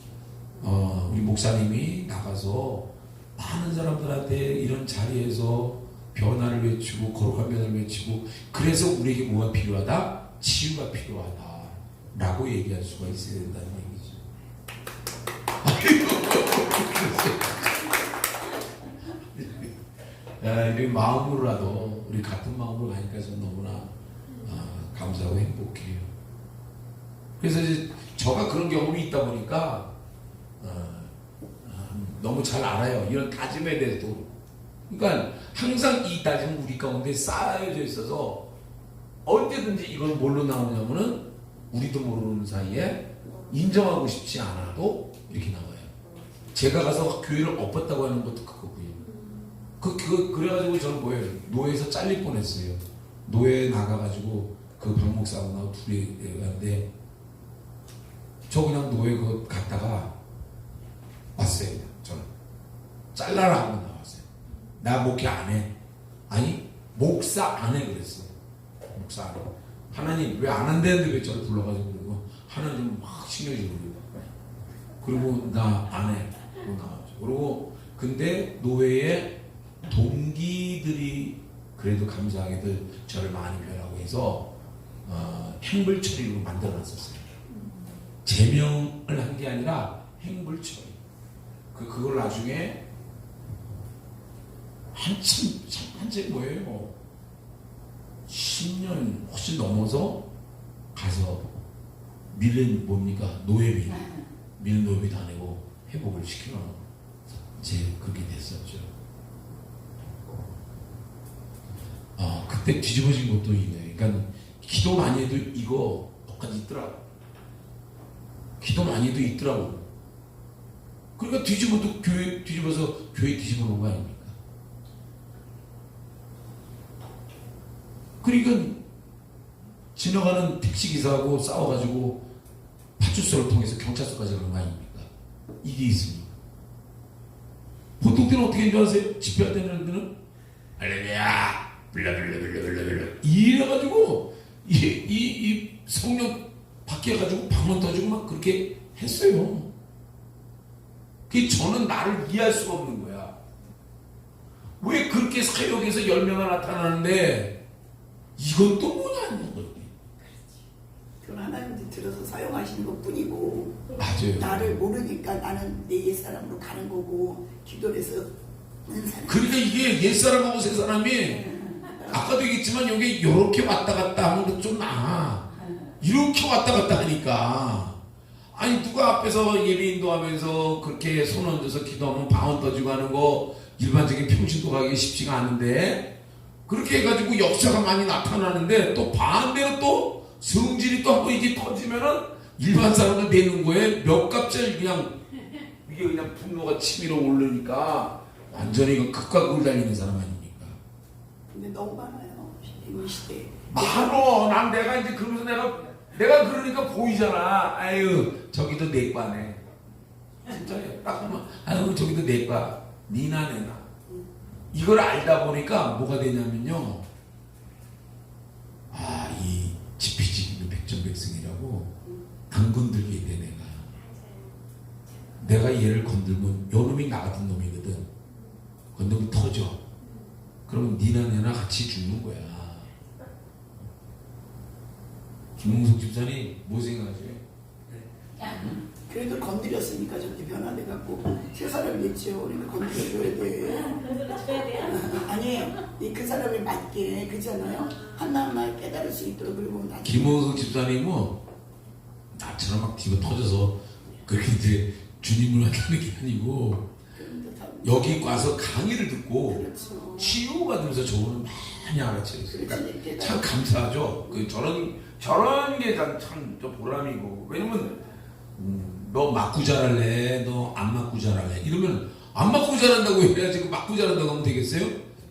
우리 목사님이 나가서 많은 사람들한테 이런 자리에서 변화를 외치고 거룩한 변화를 외치고 그래서 우리에게 뭐가 필요하다? 치유가 필요하다 라고 얘기할 수가 있어야 된다는 얘기죠. 이렇게 마음으로라도 우리 같은 마음으로 가니까 저는 너무나 감사하고 행복해요. 그래서 이제 저가 그런 경험이 있다 보니까 너무 잘 알아요. 이런 다짐에 대해서도. 그러니까 항상 이 다짐은 우리 가운데 쌓여져 있어서 언제든지 이건 뭘로 나오냐면은 우리도 모르는 사이에 인정하고 싶지 않아도 이렇게 나와요. 제가 가서 교회를 엎었다고 하는 것도 그거고요. 그래가지고 저는 뭐예요? 노예에서 잘릴 뻔했어요. 노예에 나가가지고 그 박목사하고 나하고 둘이 갔는데 저 그냥 노예 그거 갔다가 왔어요. 저는 잘라라 하고 나왔어요. 나 목회 안 해. 아니 목사 안 해 그랬어. 목사 안 해. 하나님 왜 안 한다는데 왜 저를 불러가지고 그러고 하나님 막 신경이 들고 그리고 나 안 해. 그러고 나왔죠. 그리고 근데 노예의 동기들이 그래도 감사하게들 저를 많이 변하고 해서 행불처리로 만들어놨었어요. 제명을 한 게 아니라 행불처리. 그걸 나중에 한참 뭐예요? 10년 훨씬 넘어서 가서 밀린 뭡니까? 노예비. 밀린 노예비도 안 하고 회복을 시키는 이제 그렇게 됐었죠. 그때 뒤집어진 것도 있네. 그러니까 기도 많이 해도 이거 똑같이 있더라고. 기도 많이 해도 있더라고. 그러니까 뒤집어서 교회 뒤집어 놓은 거 아닙니까? 그러니까 지나가는 택시기사하고 싸워가지고 파출소를 통해서 경찰서까지 가는 거 아닙니까? 이게 있으니까. 보통 때는 어떻게 하는 줄 아세요? 집회할 때는 할렐루야 블라블라블라블라 이래가지고 이 성령 바뀌어가지고 방언 터지고 막 그렇게 했어요. 그게 저는 나를 이해할 수가 없는 거야. 왜 그렇게 사역에서 10명이 나타나는데 이건 또 뭐냐? 그건 하나님이 들어서 사용하시는 것 뿐이고 맞아요. 나를 모르니까 나는 내 옛사람으로 가는 거고 기도를 해서 는 사람. 그러니까 이게 옛사람하고 새사람이 아까도 얘기했지만 여기 이렇게 왔다 갔다 하는 것 좀 나아. 이렇게 왔다 갔다 하니까 아니 누가 앞에서 예배 인도하면서 그렇게 손 얹어서 기도하면 방언 터지고 하는 거 일반적인 평신도 가기 쉽지가 않은데 그렇게 해가지고 역사가 많이 나타나는데 또 반대로 또 성질이 또 한번 이게 터지면은 일반 사람들 내는 거에 몇 값짜리 그냥 이게 그냥 분노가 치밀어 오르니까 완전히 이거 극과 극을 달리는 사람 아닙니까? 근데 너무 많아요. 이 시대에. 많어. 난 내가 이제 그러면서 내가 그러니까 보이잖아. 아유 저기도 내 과네. 진짜요. 딱 보면 아유 저기도 내 과. 니나 내나. 이걸 알다 보니까 뭐가 되냐면요. 이 지피지기는 백전백승이라고 안 건들게 돼 내가 얘를 건들면 요 놈이 나 같은 놈이거든. 건들면 터져. 그러면 니나 내나 같이 죽는 거야. 김웅석 집사님 뭐 생각하세요? 그래도 건드렸으니까 저렇게 변화돼갖고 새 사람이겠죠. 그러니까 건드려줘야 돼. 건드려줘야 돼요? 아니 그 사람에 맞게 그잖아요. 하나하나 깨달을 수 있도록 그리고 김웅석 집사님은 나처럼 막 뒤가 터져서 그렇게 이제 주님을 하는 게 아니고 여기 와서 강의를 듣고 그렇죠. 치유받으면서 저거는 많이 알아채었어요. 그렇지. 그러니까 참 감사하죠. 저런 게 참 보람이고 왜냐면 너 맞고 자랄래, 너 안 맞고 자랄래 이러면 안 맞고 자란다고 해야지 그 맞고 자란다고 하면 되겠어요?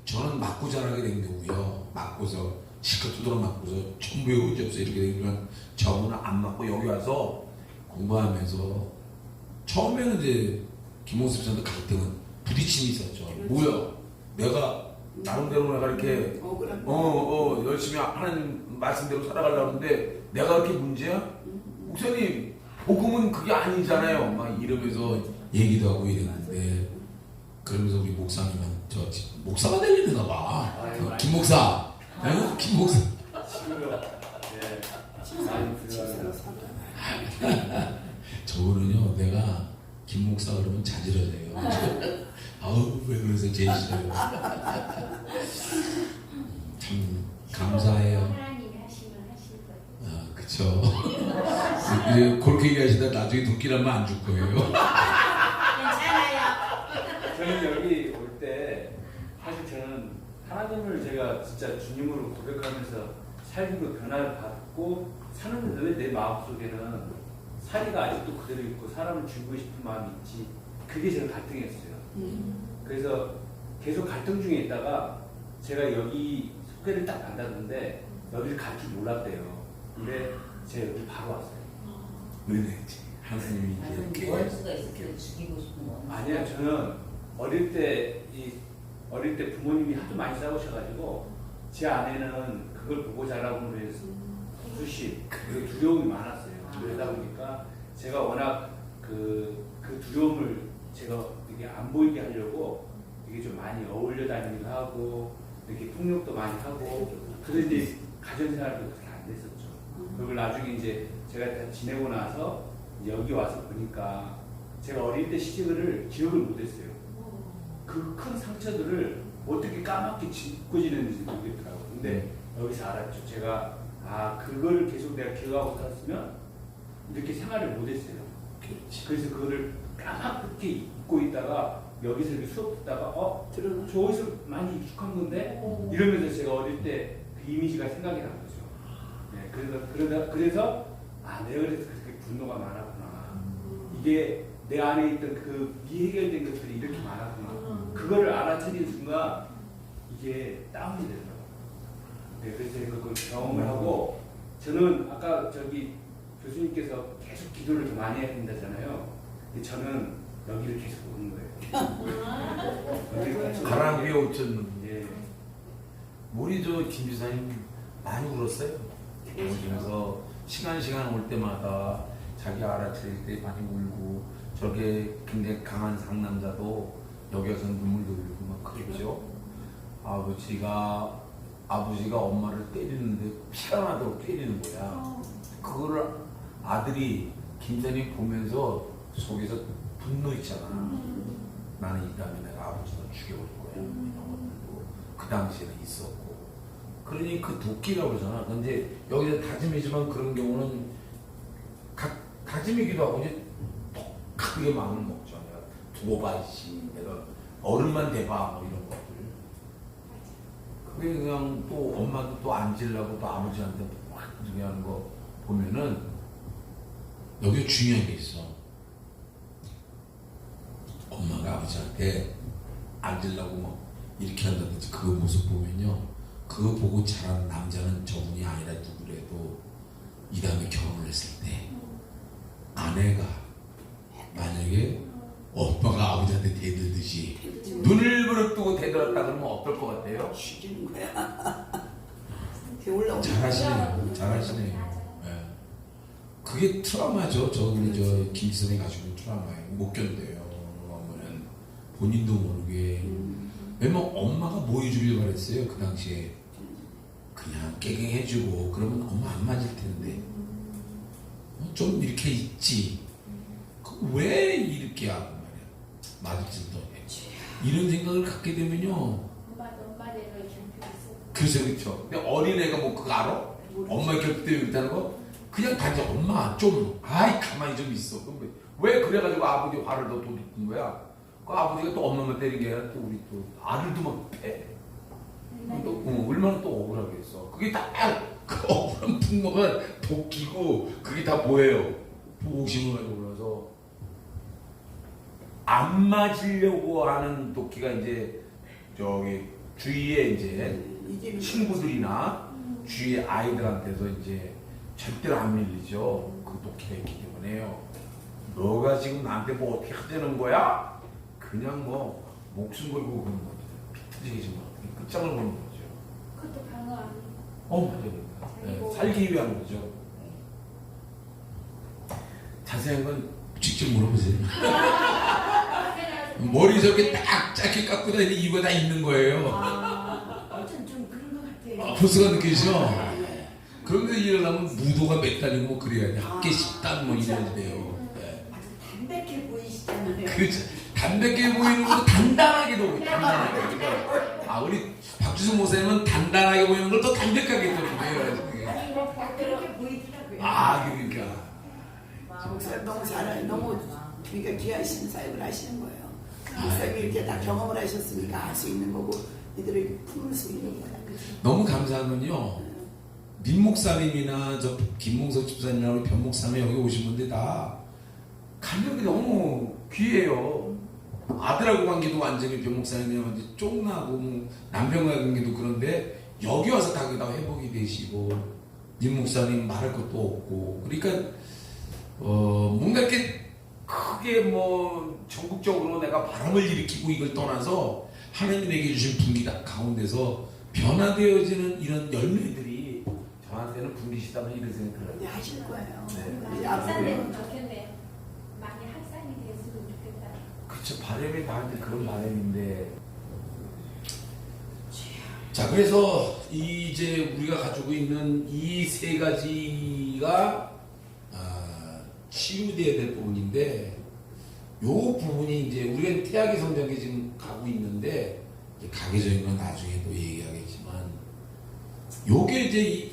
저는 맞고 자라게 된 거고요. 맞고서 실컷 두드러 맞고서 전부의 의지 없어 이렇게 되면 저분은 안 맞고 여기 와서 공부하면서 처음에는 이제 김홍수 집사도 갈등은 부딪힘이 있었죠. 뭐야? 내가 나름대로 내가 이렇게 열심히 하는 말씀대로 살아가려고 하는데 내가 그렇게 문제야? 목사님 복음은 그게 아니잖아요. 막 이러면서 얘기도 하고 이랬는데 그러면서 우리 목사님은 목사가 되려나 봐. 김 목사, 김 목사. 저거는요 내가 김 목사 그러면 자지러져요. 아우 왜 그러세요? 제일 싫어요. 참 감사해요. 하나님이 하시면 하실 거예요. 아 그쵸. 이제 그렇게 얘기하시다 나중에 도끼라면 안 줄 거예요. 괜찮아요. 저는 여기 올 때 사실 저는 하나님을 제가 진짜 주님으로 고백하면서 삶으로 변화를 받고 사는데 왜 내 마음속에는 사리가 아직도 그대로 있고 사람을 죽이고 싶은 마음이 있지. 그게 제가 갈등이었어요. 그래서 계속 갈등 중에 있다가 제가 여기 소개를 딱 받았는데 여기를 갈 줄 몰랐대요. 근데 제가 여기 바로 왔어요. 은혜지. 하나님이 이렇게 뭘 수가 있었어요? 죽이고 싶은 거. 아니야, 저는 어릴 때 부모님이 하도 많이 싸우셔가지고 제 아내는 그걸 보고 자라고 그래서 수심 그리고 두려움이 많았어요. 그러다 보니까 제가 워낙 그 두려움을 제가 이게 안 보이게 하려고 이게 좀 많이 어울려 다니기도 하고 이렇게 폭력도 많이 하고 그런데 이제 가정생활도 그렇게 안 됐었죠. 그걸 나중에 이제 제가 다 지내고 나서 여기 와서 보니까 제가 어릴 때 시집을 기억을 못했어요. 그 큰 상처들을 어떻게 까맣게 짚고 지내는지 모르겠더라고요. 근데 여기서 알았죠. 제가 그걸 계속 내가 기억하고 살았으면 이렇게 생활을 못했어요. 그래서 그거를 까맣게 잊고 있다가 여기서 이렇게 수업 듣다가 저기서 많이 익숙한 건데 이러면서 제가 어릴 때 그 이미지가 생각이 난 거죠. 네, 그래서 내가 그래서 그렇게 분노가 많았구나. 이게 내 안에 있던 그 미해결된 것들이 이렇게 많았구나. 그거를 알아차리는 순간 이게 다운이 되더라고요. 네, 그래서 제가 그걸 경험을 하고 저는 아까 저기 교수님께서 계속 기도를 더 많이 해야 된다잖아요. 근데 저는 여기를 계속 오는 거예요. 가랑 위에 옷은 예. 우리 김 지사님 많이 울었어요. 오시면서 시간 올 때마다 자기 알아차릴 때 많이 울고 저게 굉장히 강한 상남자도 여기 와서 눈물도 흘리고 막 그랬죠. 아버지가 엄마를 때리는데 피가 나도록 때리는 거야. 그거를 아들이 김선이 보면서 속에서 분노 있잖아. 나는 이 다음에 내가 아버지를 죽여버릴 거야. 이런 것들도 그 당시에는 있었고. 그러니 그 도끼라고 그러잖아. 근데 여기서 다짐이지만 그런 경우는 다짐이기도 하고 이제 더 크게 마음을 먹죠. 내가 두고 봐, 씨. 내가 어른만 돼봐. 뭐 이런 것들. 그게 그냥 또 엄마도 또 앉으려고 또 아버지한테 확 하는 거 보면은 여기 중요한 게 있어. 엄마가 아버지한테 앉으려고 뭐 이렇게 한다든지 그 모습 보면요. 그거 보고 자란 남자는 저분이 아니라 누구래도 이 다음에 결혼을 했을 때 아내가 만약에 오빠가 아버지한테 대들듯이 눈을 부릅뜨고 대들었다 그러면 어떨 것 같아요? 죽이는 거야. 올라오는 잘하시네요. 네. 그게 트라우마죠. 우리 김지선이 가지고 있는 트라우마예요. 못 견뎌요. 그러면 본인도 모르게. 왜냐면 엄마가 뭐 해주려고 그랬어요. 그 당시에 그냥 깨갱해주고 그러면 엄마 안 맞을 텐데 좀 이렇게 있지. 왜 이렇게 하고 말이야. 맞을지도 해. 이런 생각을 갖게 되면요. 엄마대로 견디고 그렇죠. 근데 어린애가 뭐 그거 알아? 엄마 결핍 때문에 그렇다는 거? 그냥 단지 엄마 좀 가만히 좀 있어. 그럼 왜 그래가지고 아버지 화를 더 돋는 거야? 그 아버지가 또 엄마만 때린 게 아니라 또 우리 또 아들도 막 패. 또 얼마나 또 억울하겠어. 그게 다 그 억울한 분노가 도끼고 그게 다 뭐예요? 보호심을 가지고 올라서 안 맞으려고 하는 도끼가 이제 저기 주위에 이제 친구들이나 주위의 아이들한테서 이제 절대로 안 밀리죠. 그 도끼가 있기 때문에요. 너가 지금 나한테 뭐 어떻게 하자는 거야? 그냥 뭐 목숨 걸고 그런 거죠. 비틀리지 마. 끝장을 보는 거죠. 그것도 방어 아니고. 맞아요. 살고. 살기 위한 거죠. 자세한 건 직접 물어보세요. 머리 저렇게 딱 짧게 깎고 다니는 이유가 다 있는 거예요. 어쩐 좀 그런 것 같아요. 보스가 느껴지죠? 그런데 이러려면 무도가 몇 달이고 뭐 그래야 돼. 학계 10단 뭐 이래야 돼요. 네. 아주 담백해 보이시잖아요. 그렇죠. 담백해 보이는 거 단단하게도 보여요. 단단하게. 우리 박주승 목사님은 단단하게 보이는 걸 또 담백하게 또 보여요. 그렇게 보이더라고요. 그러니까. 목사님 너무 잘 너무 그러니까 귀하신 사역을 하시는 거예요. 목사님이 이렇게 다 경험을 하셨으니까 알 수 있는 거고 이들을 품을 수 있는 거야. 너무 감사한 건요. 민 목사님이나 저 김몽석 집사님이나 변 목사님 여기 오신 분들 다 간격이 너무 귀해요. 아들하고 관계도 완전히 변 목사님이랑 완전히 쫑나고 뭐 남편과 관계도 그런데 여기 와서 다 회복이 되시고 민 목사님 말할 것도 없고 그러니까 뭔가 이렇게 크게 뭐 전국적으로 내가 바람을 일으키고 이걸 떠나서 하나님에게 주신 분기 가운데서 변화되어지는 이런 열매들이 저한테는 분기시다면 이런 생각이 들어요. 네, 하실 거예요. 네. 우리 확산되면 앞으로 좋겠네요. 많이 확산이 됐으면 좋겠다. 그쵸, 바람이 나한테 그런 바람인데. 자, 그래서 이제 우리가 가지고 있는 이 세 가지가 치유되어야 될 부분인데, 요 부분이 이제 우리가 태아기 성장에 지금 가고 있는데, 이제 가계적인 건 나중에 또 얘기하겠지만, 요게 이제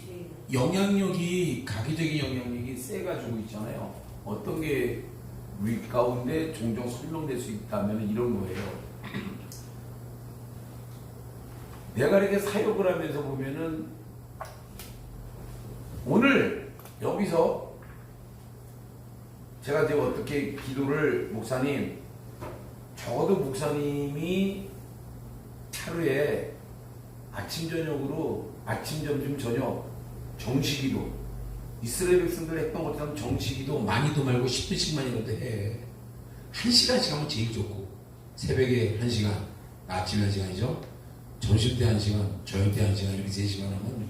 영향력이, 가계적인 영향력이 세 가지고 있잖아요. 어떤 게 우리 가운데 종종 설명될 수 있다면 이런 거예요. 내가 이렇게 사역을 하면서 보면은 오늘 여기서 제가 이제 어떻게 기도를 목사님 적어도 목사님이 하루에 아침 저녁으로 아침 점심 저녁 정식기도 이스라엘 백성들 했던 것처럼 정식기도 많이도 말고 10분씩만이라도 해. 1시간씩 하면 제일 좋고 새벽에 1시간 아침에 1시간이죠. 점심때 1시간 저녁때 1시간 이렇게 3시간 하면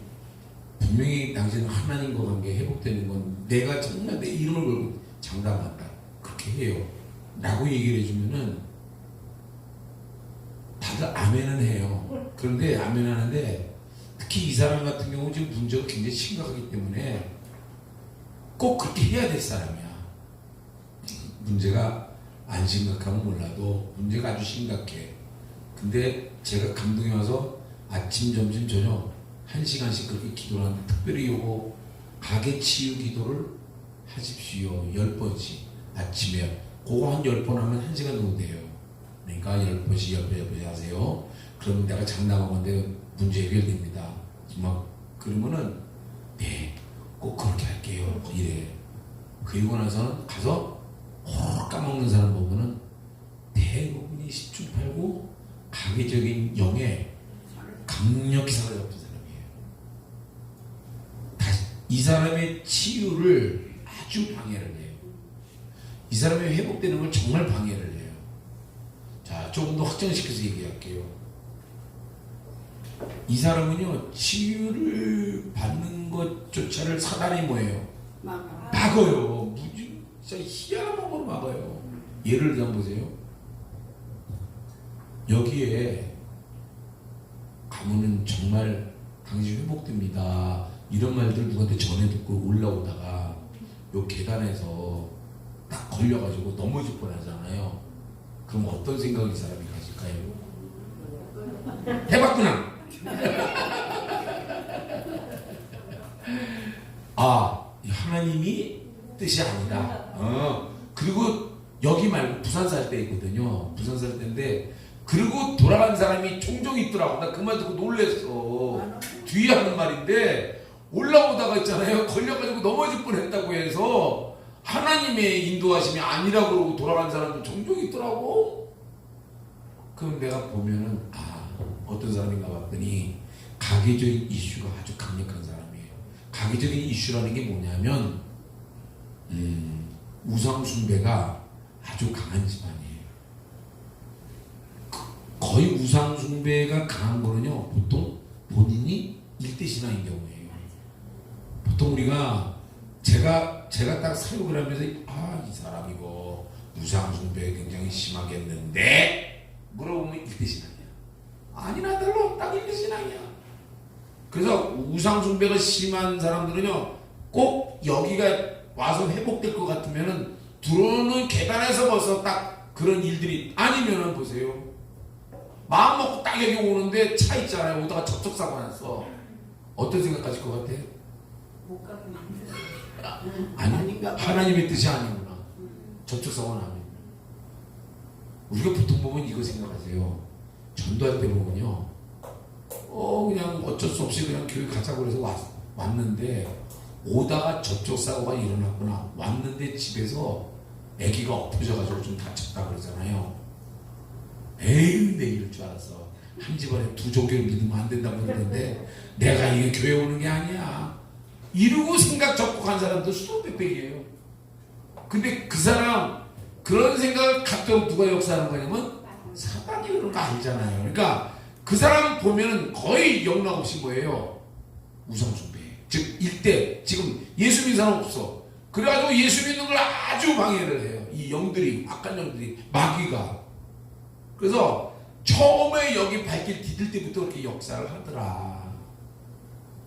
분명히 당신은 하나님과 관계 회복되는 건 내가 정말 내 이름을 걸고 장담한다 그렇게 해요 라고 얘기를 해주면은 다들 아멘은 해요. 그런데 아멘 하는데 특히 이 사람 같은 경우 지금 문제가 굉장히 심각하기 때문에 꼭 그렇게 해야 될 사람이야. 문제가 안 심각하면 몰라도 문제가 아주 심각해. 근데 제가 감동이 와서 아침 점심 저녁 1시간씩 그렇게 기도를 하는데 특별히 요거 가계 치유 기도를 하십시오. 10번씩 아침에 그거 한 10번 하면 1시간 정도 돼요. 그러니까 10번씩 하세요. 그러면 내가 장담하건데 문제 해결됩니다. 막 그러면은 네 꼭 그렇게 할게요 이래. 그리고 나서는 가서 호로록 까먹는 사람 보면은 대부분이 10중 8구 가계적인 영에 강력히 사로잡힌 사람이에요. 이 사람의 치유를 아주 방해를 해요. 이 사람의 회복되는 걸 정말 방해를 해요. 자, 조금 더 확정시켜서 얘기할게요. 이 사람은요, 치유를 받는 것조차를 사단이 뭐예요? 막어요. 진짜 희한한 방법으로 막아요. 예를 들어 보세요. 여기에 가면은 정말 당신 회복됩니다. 이런 말들 누구한테 전해 듣고 올라오다가 요 계단에서 딱 걸려가지고 넘어질 뻔하잖아요. 그럼 어떤 생각을 이 사람이 가질까요? 해봤구나. 하나님이 뜻이 아니라. 그리고 여기 말고 부산 살 때 있거든요. 부산 살 때인데 그리고 돌아간 사람이 종종 있더라고. 나 그 말 듣고 놀랬어. 뒤에 하는 말인데 올라오다가 있잖아요. 걸려가지고 넘어질 뻔했다고 해서 하나님의 인도하심이 아니라고 그러고 돌아간 사람도 종종 있더라고. 그럼 내가 보면은 어떤 사람인가 봤더니 가계적인 이슈가 아주 강력한 사람이에요. 가계적인 이슈라는 게 뭐냐면 우상 숭배가 아주 강한 집안이에요. 거의 우상 숭배가 강한 거는요, 보통 본인이 일대 신앙인 경우예요. 보통 우리가 제가 딱 사육을 하면서 이 사람 이거 우상 숭배 굉장히 심하겠는데 물어보면 일대 신앙이야. 아니나 달라 딱 일대 신앙이야. 그래서 우상 숭배가 심한 사람들은요, 꼭 여기가 와서 회복될 것 같으면은 들어오는 계단에서 벌써 딱 그런 일들이 아니면은 보세요. 마음 먹고 딱 여기 오는데 차 있잖아요. 오다가 접촉사고 났어. 어떤 생각하실 것 같아요? 못 가게 만들어. 아니, 아닌가 봐. 하나님의 뜻이 아니구나. 접촉사고 나면. 우리가 보통 보면 이거 생각하세요. 전도할 때 보면요. 그냥 어쩔 수 없이 그냥 교회 가자고 그래서 왔는데, 오다가 접촉사고가 일어났구나. 왔는데 집에서 아기가 엎어져가지고 좀 다쳤다 그러잖아요. 에이, 내 이럴 줄 알았어. 한 집안에 두 종교를 믿으면 안 된다고 그러는데, 내가 이게 교회 오는 게 아니야. 이러고 생각 접촉한 사람도 수백백이에요. 근데 그 사람, 그런 생각을 갖도록 누가 역사하는 거냐면, 사단이 그런 거 아니잖아요. 그러니까 그 사람 보면은 거의 영락없이 뭐예요? 우상숭배. 즉 일대 지금 예수 믿는 사람 없어. 그래가지고 예수 믿는 걸 아주 방해를 해요. 이 영들이, 악한 영들이, 마귀가. 그래서 처음에 여기 발길 디딜 때부터 그렇게 역사를 하더라.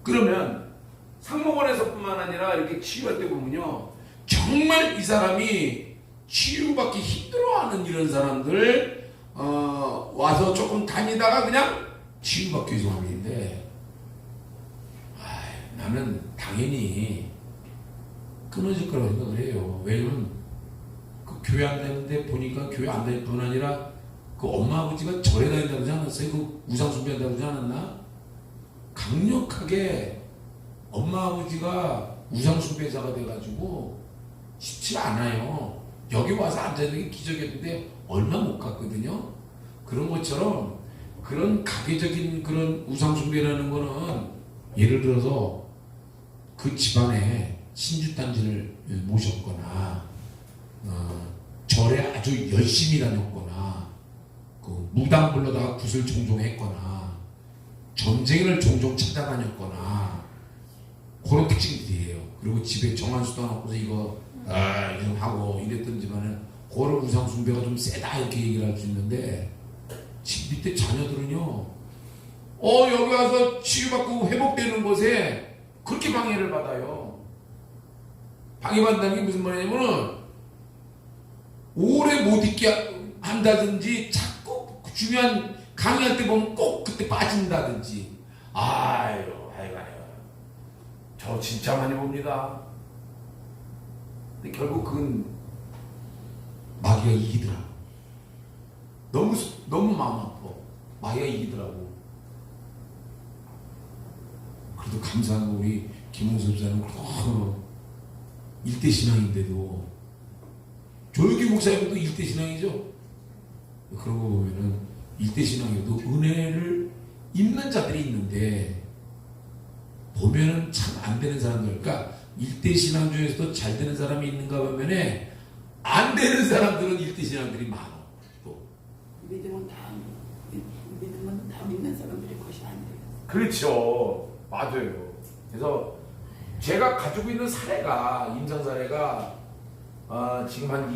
그러면 상목원에서뿐만 아니라 이렇게 치유할 때 보면요, 정말 이 사람이 치유받기 힘들어하는 이런 사람들 와서 조금 다니다가 그냥 치유받기 위해서 하는 건데, 나는 당연히 끊어질 거라고 생각을 해요. 왜냐면 그 교회 안 다니는데 보니까 교회 안 다닐 뿐 아니라 그 엄마 아버지가 절에 다닌다고 그러지 않았어요? 그 우상 숭배한다고 그러지 않았나? 강력하게 엄마 아버지가 우상 숭배자가 돼가지고 쉽지 않아요. 여기 와서 앉아있는 게 기적이었는데 얼마 못 갔거든요. 그런 것처럼 그런 가계적인 그런 우상 숭배라는 거는 예를 들어서 그 집안에 신주단지를 모셨거나 절에 아주 열심히 다녔거나 그 무당 불러다가 굿을 종종 했거나 전쟁을 종종 찾아다녔거나 그런 특징들이에요. 그리고 집에 정한수도 놓고서 이거 이런 하고 이랬던 집안은 그런 우상 숭배가 좀 세다 이렇게 얘기를 할 수 있는데, 집 밑에 자녀들은요, 여기 와서 치유받고 회복되는 곳에 그렇게 방해를 받아요. 방해받는다는 게 무슨 말이냐면은 오래 못 있게 한다든지 자꾸 중요한 강의할 때 보면 꼭 그때 빠진다든지. 아유. 저 진짜 많이 봅니다. 근데 결국 그건 마귀가 이기더라. 너무 마음 아파. 마귀가 이기더라고. 그래도 감사한 거 우리 김홍수 목사는 일대 신앙인데도, 조혁기 목사님도 일대 신앙이죠. 그런 거 보면은 일대 신앙에도 은혜를 입는 자들이 있는데, 보면은 참 안 되는 사람들, 그러니까 일대 신앙 중에서도 잘 되는 사람이 있는가 보면은 안 되는 사람들은 일대 신앙들이 많아. 또 믿으면 다 믿는 사람들이 것이 아니에요. 그렇죠. 맞아요. 그래서 제가 가지고 있는 사례가, 임상 사례가 지금 한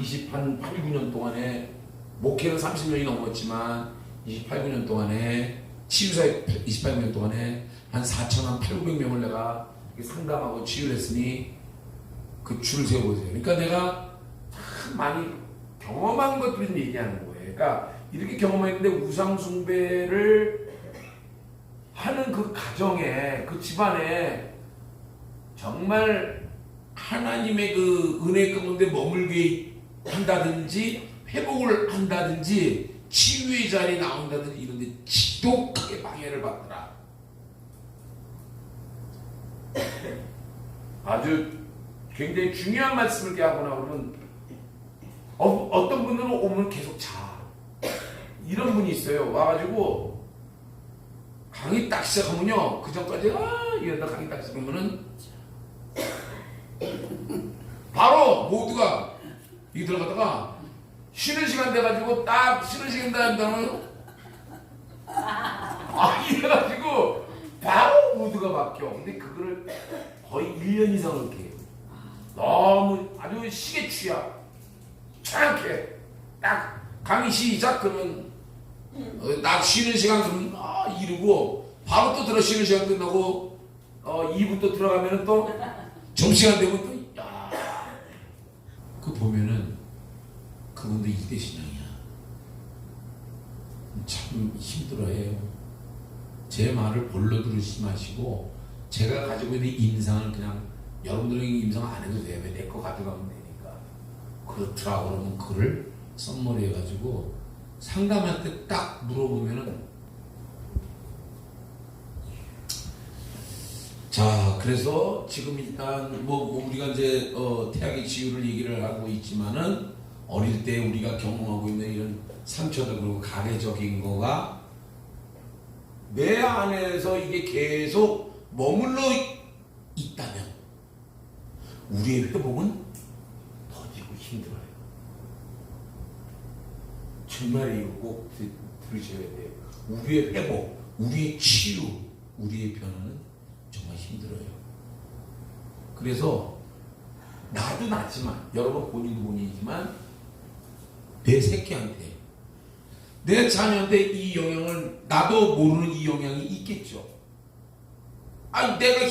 8, 9년 동안에, 목회는 30년이 넘었지만 28, 9년 동안에, 치유사에 28, 9년 동안에 한 4,800명을 내가 상담하고 치유를 했으니 그 줄을 세워보세요. 그러니까 내가 참 많이 경험한 것들을 얘기하는 거예요. 그러니까 이렇게 경험했는데 우상숭배를 하는 그 가정에, 그 집안에 정말 하나님의 그 은혜 가운데 머물게 한다든지 회복을 한다든지 치유의 자리에 나온다든지 이런 데 지독하게 방해를 받더라. 아주 굉장히 중요한 말씀을 이렇게 하거나 그러면 어떤 분들은 오면 계속 자. 이런 분이 있어요. 와가지고 강의 딱 시작하면요, 그 전까지 이러다 강의 딱 시작하면은 바로 모두가 이 들어가다가 쉬는 시간 돼가지고 딱 쉬는 시간 되면 이래가지고 바로 무드가 바뀌어. 근데 그거를 거의 1년 이상 그렇게 해요. 너무 아주 시계 취야. 정확해. 딱 강의 시작 그러면 딱 쉬는 시간 그러면 이러고 바로 또 들어 쉬는 시간 끝나고 2부 또 들어가면은 또 점심시간 되면 또 그 보면은 그분도 이대 신앙이야. 참 힘들어해요. 제 말을 볼로 들으시지 마시고 제가 가지고 있는 인상을 그냥 여러분들이 인상 안 해도 돼요. 왜 내 거 가져가면 되니까. 그렇더라고 그러면 그걸 썸머리 해가지고 상담할 때 딱 물어보면은 자 그래서 지금 일단 뭐 우리가 이제 태학의 치유를 얘기를 하고 있지만은 어릴 때 우리가 경험하고 있는 이런 상처들 그리고 가래적인 거가 내 안에서 이게 계속 머물러 있다면 우리의 회복은 더디고 힘들어요. 정말 이거 꼭 들으셔야 돼요. 우리의 회복, 우리의 치유, 우리의 변화는 정말 힘들어요. 그래서 나도 낫지만 여러분 본인도 본인이지만 내 새끼한테 내 자녀한테 이 영향을 나도 모르는 이 영향이 있겠죠. 아니 내가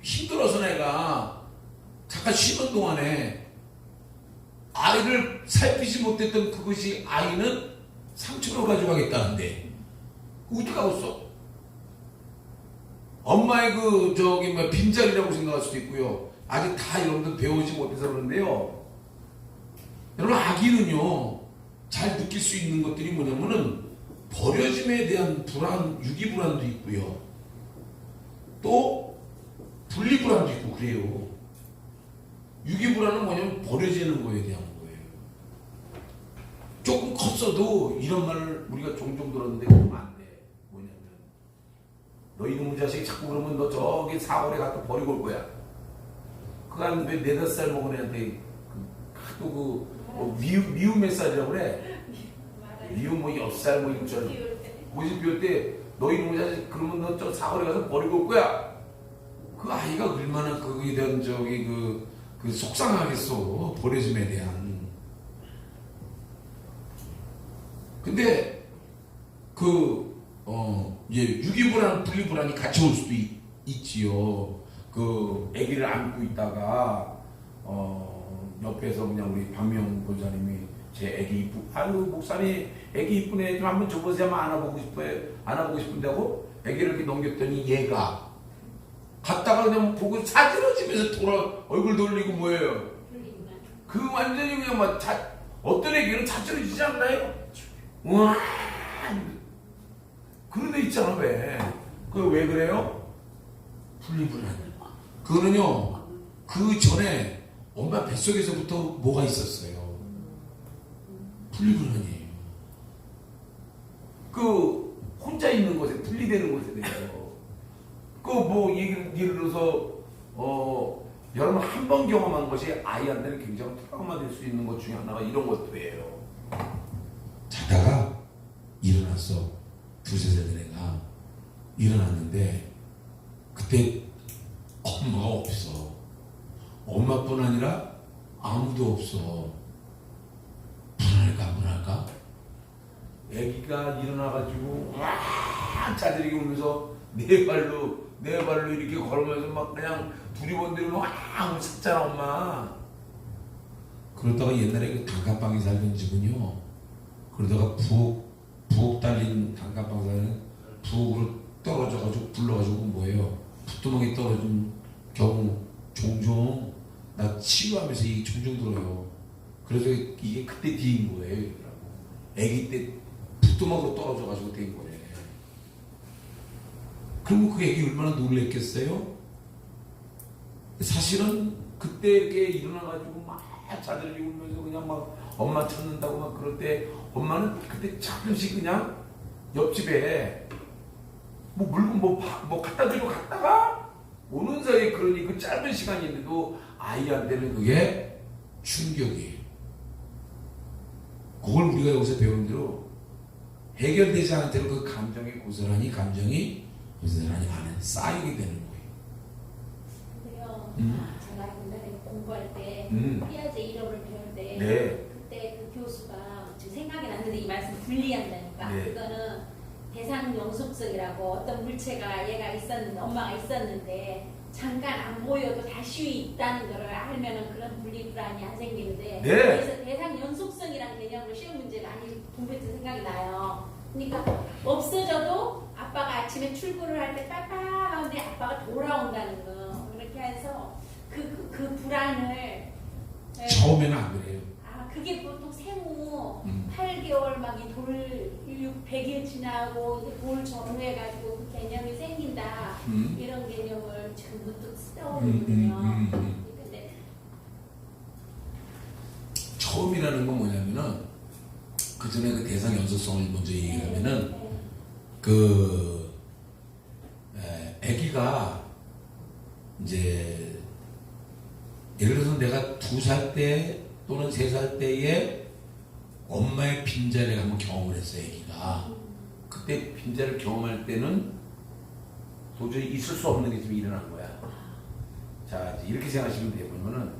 힘들어서 내가 잠깐 쉬는 동안에 아이를 살피지 못했던 그것이 아이는 상처로 가져가겠다는데 어떡하겠어? 엄마의 빈자리라고 생각할 수도 있고요. 아직 다 여러분들 배우지 못해서 그런데요. 여러분 아기는요 잘 느낄 수 있는 것들이 뭐냐면은 버려짐에 대한 불안, 유기불안도 있고요. 또 분리불안도 있고 그래요. 유기불안은 뭐냐면 버려지는 거에 대한 거예요. 조금 컸어도 이런 말을 우리가 종종 들었는데 그러면 안 돼. 뭐냐면 너 이놈의 자식이 자꾸 그러면 너 저기 사거리 갖다 버리고 올 거야. 그간 왜 4-5살 먹은 애한테 하도 미움 몇 살이라고 그래? 미움 6살 6살 고집 비울 때 너 이놈의 자식 그러면 너 저 사거리 가서 버리고 올 거야. 그 아이가 얼마나 거기에 대한 그 속상하겠어. 버려짐에 대한. 근데 유기불안, 분리불안이 같이 올 수도 있지요. 그 아기를 안고 있다가 옆에서 그냥 우리 박명 본사님이 제 아기 목사님 아기 이쁜 애 좀 한번 줘보세요. 안아보고 싶은다고 아기를 이렇게 넘겼더니 얘가 갔다가 그냥 보고 사진을 찍으면서 얼굴 돌리고 뭐예요? 그 완전히 그냥 어떤 애기는 자처리지지 않나요? 우와 그런 애 있잖아. 왜 그래요? 분리불안. 그거는요 그 전에 엄마 뱃속에서부터 뭐가 있었어요. 분리불안이에요. 혼자 있는 곳에 분리되는 곳에 대해서 예를 들어서 여러분 한 번 경험한 것이 아이한테는 굉장히 트라우마 될 수 있는 것 중에 하나가 이런 것들이에요. 자다가 일어났어. 2-3살 된 애가 일어났는데 그때 엄마가 없어. 엄마뿐 아니라 아무도 없어. 불안할까? 애기가 일어나가지고 와 자들이게 울면서 네 발로 이렇게 걸으면서 막 그냥 두리번들고 와 잤잖아 엄마. 그러다가 옛날에 그 단칸방에 살던 집은요. 그러다가 부엌 달린 단칸방 살는 부엌으로 떨어져가지고 불러가지고 뭐예요? 붓도막에 떨어진 경우 종종 나 치유하면서 이게 종종 들어요. 그래서 이게 그때 뒤인 거예요. 애기 때 붓도막으로 떨어져가지고 된 거예요. 그러면 그 애기 얼마나 놀랬겠어요? 사실은 그때 이렇게 일어나가지고 막 자들이 울면서 그냥 막 엄마 찾는다고 막 그럴 때 엄마는 그때 잠시 그냥 옆집에 물건 뭐 갖다 주러 갔다가 오는 사이에 그러니 그 짧은 시간인데도 아이한테는 그게 충격이에요. 그걸 우리가 여기서 배운 대로 해결되지 않은 채로 그 감정이 고스란히 안에 쌓이게 되는 거예요. 그래요. 제가 옛날에 공부할 때 피아제 이론을 배울 때 네. 그때 그 교수가 지금 생각이 났는데 이 말씀 분리한다니까. 네. 그거는 대상 영속성이라고 어떤 물체가 얘가 있었는데 엄마가 있었는데 잠깐 안 보여도 다시 있다는 걸 알면은 그런 분리불안이 안 생기는데 네. 그래서 대상 연속성이라는 개념으로 시험 문제 많이 공부했던 생각이 나요. 그러니까 없어져도 아빠가 아침에 출근을 할 때 빡빡하는데 아빠가 돌아온다는 거 그렇게 해서 그 불안을 처음에는 안 그래요. 그게 보통 생후 8개월 8개월 막 이 돌 100일 지나고 이제 돌 전후해가지고 그 개념이 생긴다 이런 개념을 지금 문득 떠오르거든요. 근데 처음이라는 건 뭐냐면은 그 전에 그 대상 연속성을 먼저 얘기하면은 그 아기가 이제 예를 들어서 내가 2살 때 또는 3살 때에 엄마의 빈자리를 한번 경험을 했어요. 아기가 그때 빈자리를 경험할 때는 도저히 있을 수 없는 게 좀 일어난 거야. 자, 이제 이렇게 생각하시면 돼요. 그러면은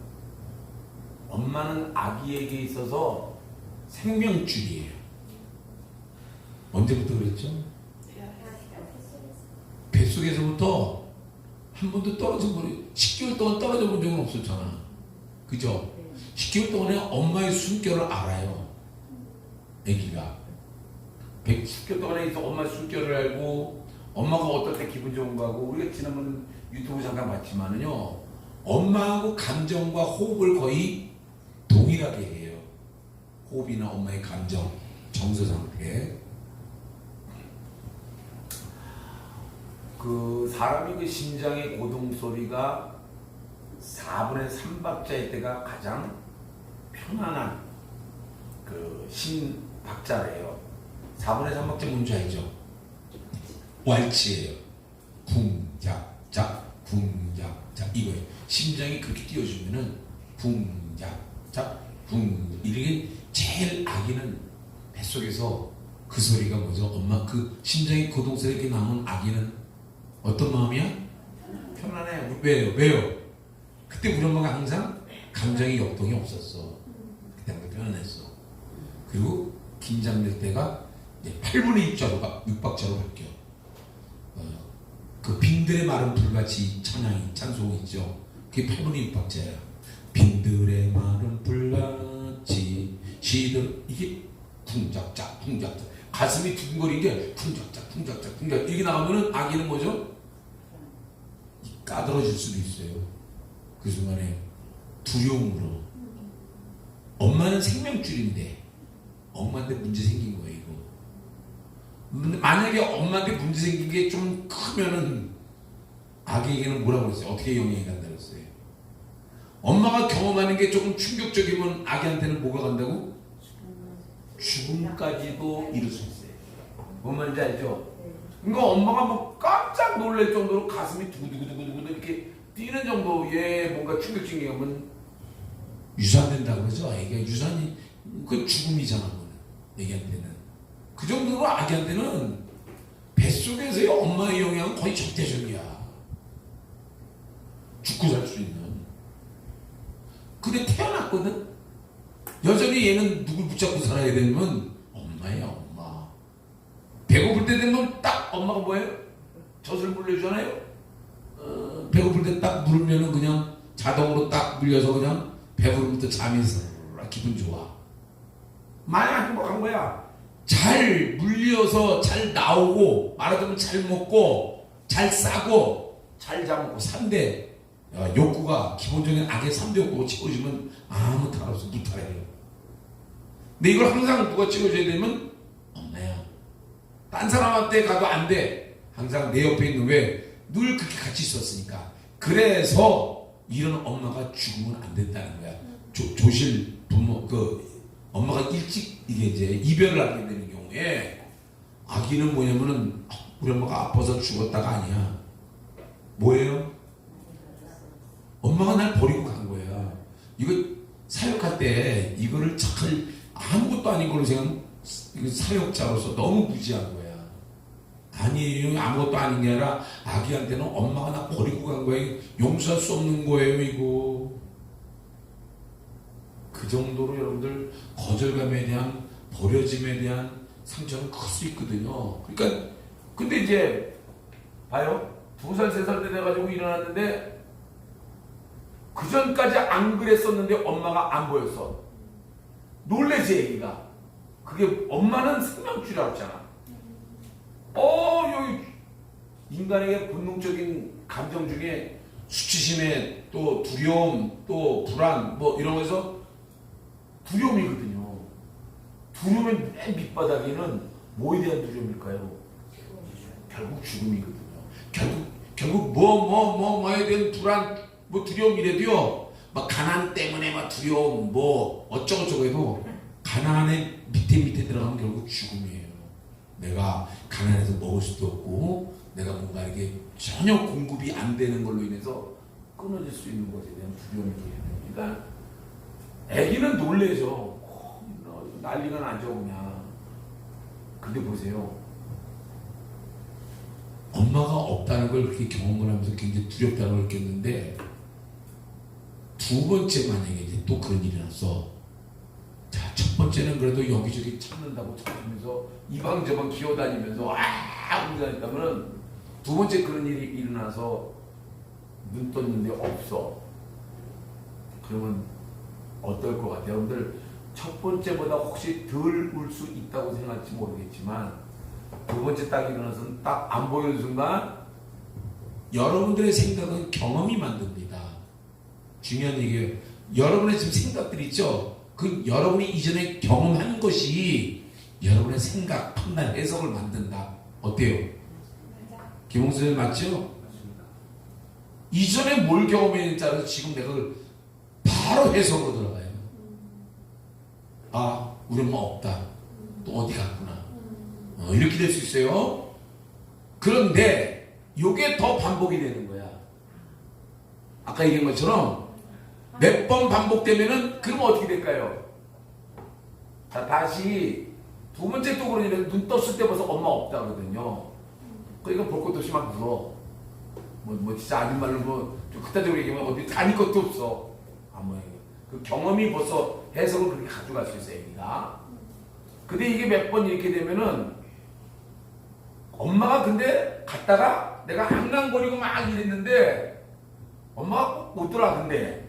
엄마는 아기에게 있어서 생명줄이에요. 언제부터 그랬죠? 뱃속에서부터 한 번도 떨어져 본 10개월 동안 떨어져 본 적은 없었잖아. 그죠? 10개월 동안에 엄마의 숨결을 알아요. 아기가 10개월 동안에 있어 엄마의 숨결을 알고 엄마가 어떨 때 기분 좋은 거 하고 우리가 지난번 유튜브 잠깐 봤지만은요 엄마하고 감정과 호흡을 거의 동일하게 해요. 호흡이나 엄마의 감정, 정서 상태. 그 사람이 그 심장의 고동 소리가 4분의 3박자일 때가 가장 편안한 그 심박자래요. 4분의 3박자 뭔지 알죠? 왈츠예요. 쿵작작 쿵작작 이거예요. 심장이 그렇게 뛰어주면은 쿵작작 쿵 이렇게 제일 아기는 뱃속에서 그 소리가 뭐죠? 엄마 그 심장의 고동 소리 이렇게 나오는 아기는 어떤 마음이야? 편안해. 왜요? 그때 우리 엄마가 항상 감정의 역동이 없었어. 그때 항상 편안했어. 그리고 긴장될 때가 이제 8분의 6박자로 바뀌어. 그 빈들의 마른 불같이 찬송이 있죠. 그게 8분의 6박자야. 빈들의 마른 불같이 시들 이게 쿵작작 가슴이 두근거리는 게 쿵작작 이게 나오면은 아기는 뭐죠? 까들어질 수도 있어요. 그 순간에 두려움으로. 엄마는 생명줄인데 엄마한테 문제 생긴 거예요. 이거 만약에 엄마한테 문제 생긴 게 좀 크면은 아기에게는 뭐라고 그랬어요? 어떻게 영향이 간다고 그랬어요? 엄마가 경험하는 게 조금 충격적이면 아기한테는 뭐가 간다고? 죽음까지도 이룰 수 있어요. 뭔 말인지 알죠? 그러니까 엄마가 뭐 깜짝 놀랄 정도로 가슴이 두구두구두구두구 이렇게 뛰는 정도의 뭔가 충격적인 게 오면 유산된다고 그러죠. 애기가 유산이 그 죽음이잖아. 애기한테는 그 정도로 아기한테는 뱃속에서의 엄마의 영향은 거의 절대적이야. 죽고 살 수 있는. 근데 태어났거든. 여전히 얘는 누굴 붙잡고 살아야 되면 엄마야 엄마. 배고플 때 되면 딱 엄마가 뭐예요? 젖을 물려주잖아요. 배고플 때 딱 물으면은 그냥 자동으로 딱 물려서 그냥 배부르면부터 잠이 싹 기분 좋아. 마냥 행복한 거야. 잘 물려서 잘 나오고 말하자면 잘 먹고 잘 싸고 잘 자먹고 3대 욕구가 기본적인 악의 3대 욕구가 채워지면 아무 탈 없어. 무탈해요. 근데 이걸 항상 누가 채워줘야 되면 엄마야. 딴 사람한테 가도 안 돼. 항상 내 옆에 있는 왜 늘 그렇게 같이 있었으니까. 그래서 이런 엄마가 죽으면 안 된다는 거야. 조실 부모 엄마가 일찍 이게 이제 이별을 하게 되는 경우에 아기는 뭐냐면은 우리 엄마가 아파서 죽었다가 아니야. 뭐예요? 엄마가 날 버리고 간 거야. 이거 사역할 때 이거를 잘 아무것도 아닌 걸로 사역자로서 너무 무지한 거야. 아니에요. 아무것도 아닌 게 아니라 아기한테는 엄마가 나 버리고 간 거예요. 용서할 수 없는 거예요, 이거. 그 정도로 여러분들 거절감에 대한 버려짐에 대한 상처는 클 수 있거든요. 그러니까 근데 이제 봐요. 2살, 3살 때 돼가지고 일어났는데 그 전까지 안 그랬었는데 엄마가 안 보였어. 놀래지 애기가. 그게 엄마는 생명줄이라고 했잖아. 여기 인간에게 본능적인 감정 중에 수치심에 또 두려움, 또 불안 뭐 이런 거에서 두려움이거든요. 두려움의 맨 밑바닥에는 뭐에 대한 두려움일까요? 결국 죽음이거든요. 결국 뭐에 대한 불안, 뭐 두려움이래도요. 막 가난 때문에 막 두려움, 뭐 어쩌고저쩌고 해도 가난의 밑에 들어가면 결국 죽음이에요. 내가 가난해서 먹을 수도 없고 내가 뭔가 이게 전혀 공급이 안 되는 걸로 인해서 끊어질 수 있는 것에 대한 두려움이에요. 그러니까 애기는 놀래죠. 난리가 나죠 그냥. 근데 보세요. 엄마가 없다는 걸 그렇게 경험을 하면서 굉장히 두렵다는 걸 느꼈는데 두 번째 만약에 이제 또 그런 일이 났어. 자, 첫 번째는 그래도 여기저기 찾는다고 찾으면서 이방저방 기어다니면서 운전했다면은 두 번째 그런 일이 일어나서 눈 떴는데 없어. 그러면 어떨 것 같아요? 여러분들 첫 번째보다 혹시 덜 울 수 있다고 생각할지 모르겠지만 두 번째 딱 일어나서는 딱 안 보이는 순간 여러분들의 생각은 경험이 만듭니다. 중요한 얘기예요. 여러분의 지금 생각들이 있죠? 그 여러분이 이전에 경험한 것이 여러분의 생각, 판단, 해석을 만든다. 어때요? 김홍수 선생님 맞죠? 맞습니다. 이전에 뭘 경험했는지 알아서 지금 내가 그걸 바로 해석으로 들어가요. 아, 우리 엄마 없다. 또 어디 갔구나. 이렇게 될 수 있어요. 그런데 이게 더 반복이 되는 거야. 아까 얘기한 것처럼 몇 번 반복되면은 그러면 어떻게 될까요? 자, 다시 두 번째 또 그런 일에 눈 떴을 때 벌써 엄마 없다 그러거든요. 그러니까 볼 것도 없이 막 울어. 뭐 진짜 아닌 말로 좀 극단적으로 얘기하면 어디 다닐 것도 없어. 그 경험이 벌써 해석을 그렇게 가져갈 수 있어요, 애기가. 근데 이게 몇 번 이렇게 되면은 엄마가 근데 갔다가 내가 앙랑거리고 막 이랬는데 엄마가 꼭 오더라. 근데